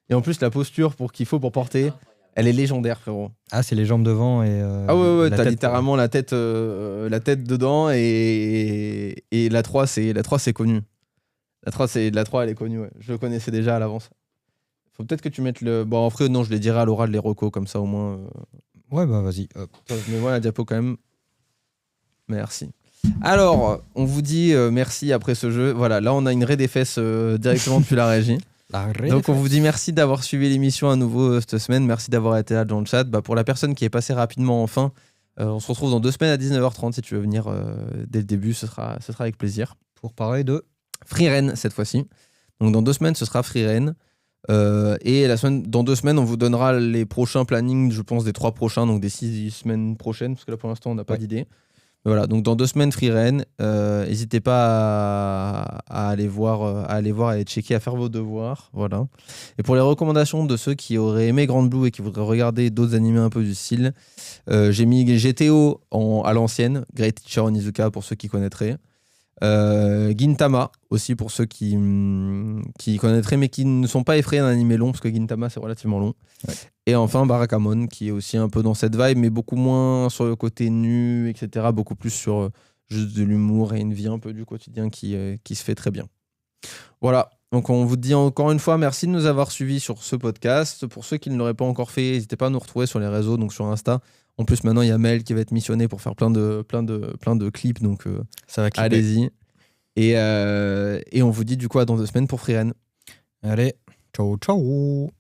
Et en plus, la posture qu'il faut pour porter, elle est légendaire, frérot. Ah, c'est les jambes devant et... ah ouais, t'as littéralement la tête dedans et la 3, c'est connu. La 3, elle est connue, ouais. Je le connaissais déjà à l'avance. Faut peut-être que tu mettes le... Bon, après, non, je les dirai à l'oral, les recos, comme ça, au moins... Ouais, bah vas-y. Hop. Je me vois la diapo quand même. Merci. Alors, on vous dit merci après ce jeu. Voilà, là, on a une raie des fesses directement depuis la régie. Donc, on vous dit merci d'avoir suivi l'émission à nouveau cette semaine. Merci d'avoir été là dans le chat. Pour la personne qui est passée rapidement enfin, on se retrouve dans 2 semaines à 19h30. Si tu veux venir dès le début, ce sera avec plaisir. Pour parler de Freeren cette fois-ci. Donc, dans 2 semaines, ce sera Freeren. Et dans 2 semaines, on vous donnera les prochains plannings, je pense, des 3 prochains, donc des 6 semaines prochaines, parce que là, pour l'instant, on n'a pas d'idée. Voilà, donc dans 2 semaines, Freeren. N'hésitez pas à aller voir, à aller checker, à faire vos devoirs. Voilà. Et pour les recommandations de ceux qui auraient aimé Grand Blue et qui voudraient regarder d'autres animés un peu du style, j'ai mis GTO à l'ancienne, Great Teacher Onizuka pour ceux qui connaîtraient. Gintama aussi pour ceux qui connaîtraient mais qui ne sont pas effrayés d'un animé long parce que Gintama c'est relativement long. Ouais. Et enfin Barakamon qui est aussi un peu dans cette vibe mais beaucoup moins sur le côté nu etc, beaucoup plus sur juste de l'humour et une vie un peu du quotidien qui se fait très bien. Voilà, donc on vous dit encore une fois merci de nous avoir suivis sur ce podcast. Pour ceux qui ne l'auraient pas encore fait, n'hésitez pas à nous retrouver sur les réseaux, donc sur Insta. En plus, maintenant, il y a Mel qui va être missionné pour faire plein de clips. Donc, ça va clipper. Allez-y. Et on vous dit du coup à dans 2 semaines pour Freeren. Allez, ciao, ciao.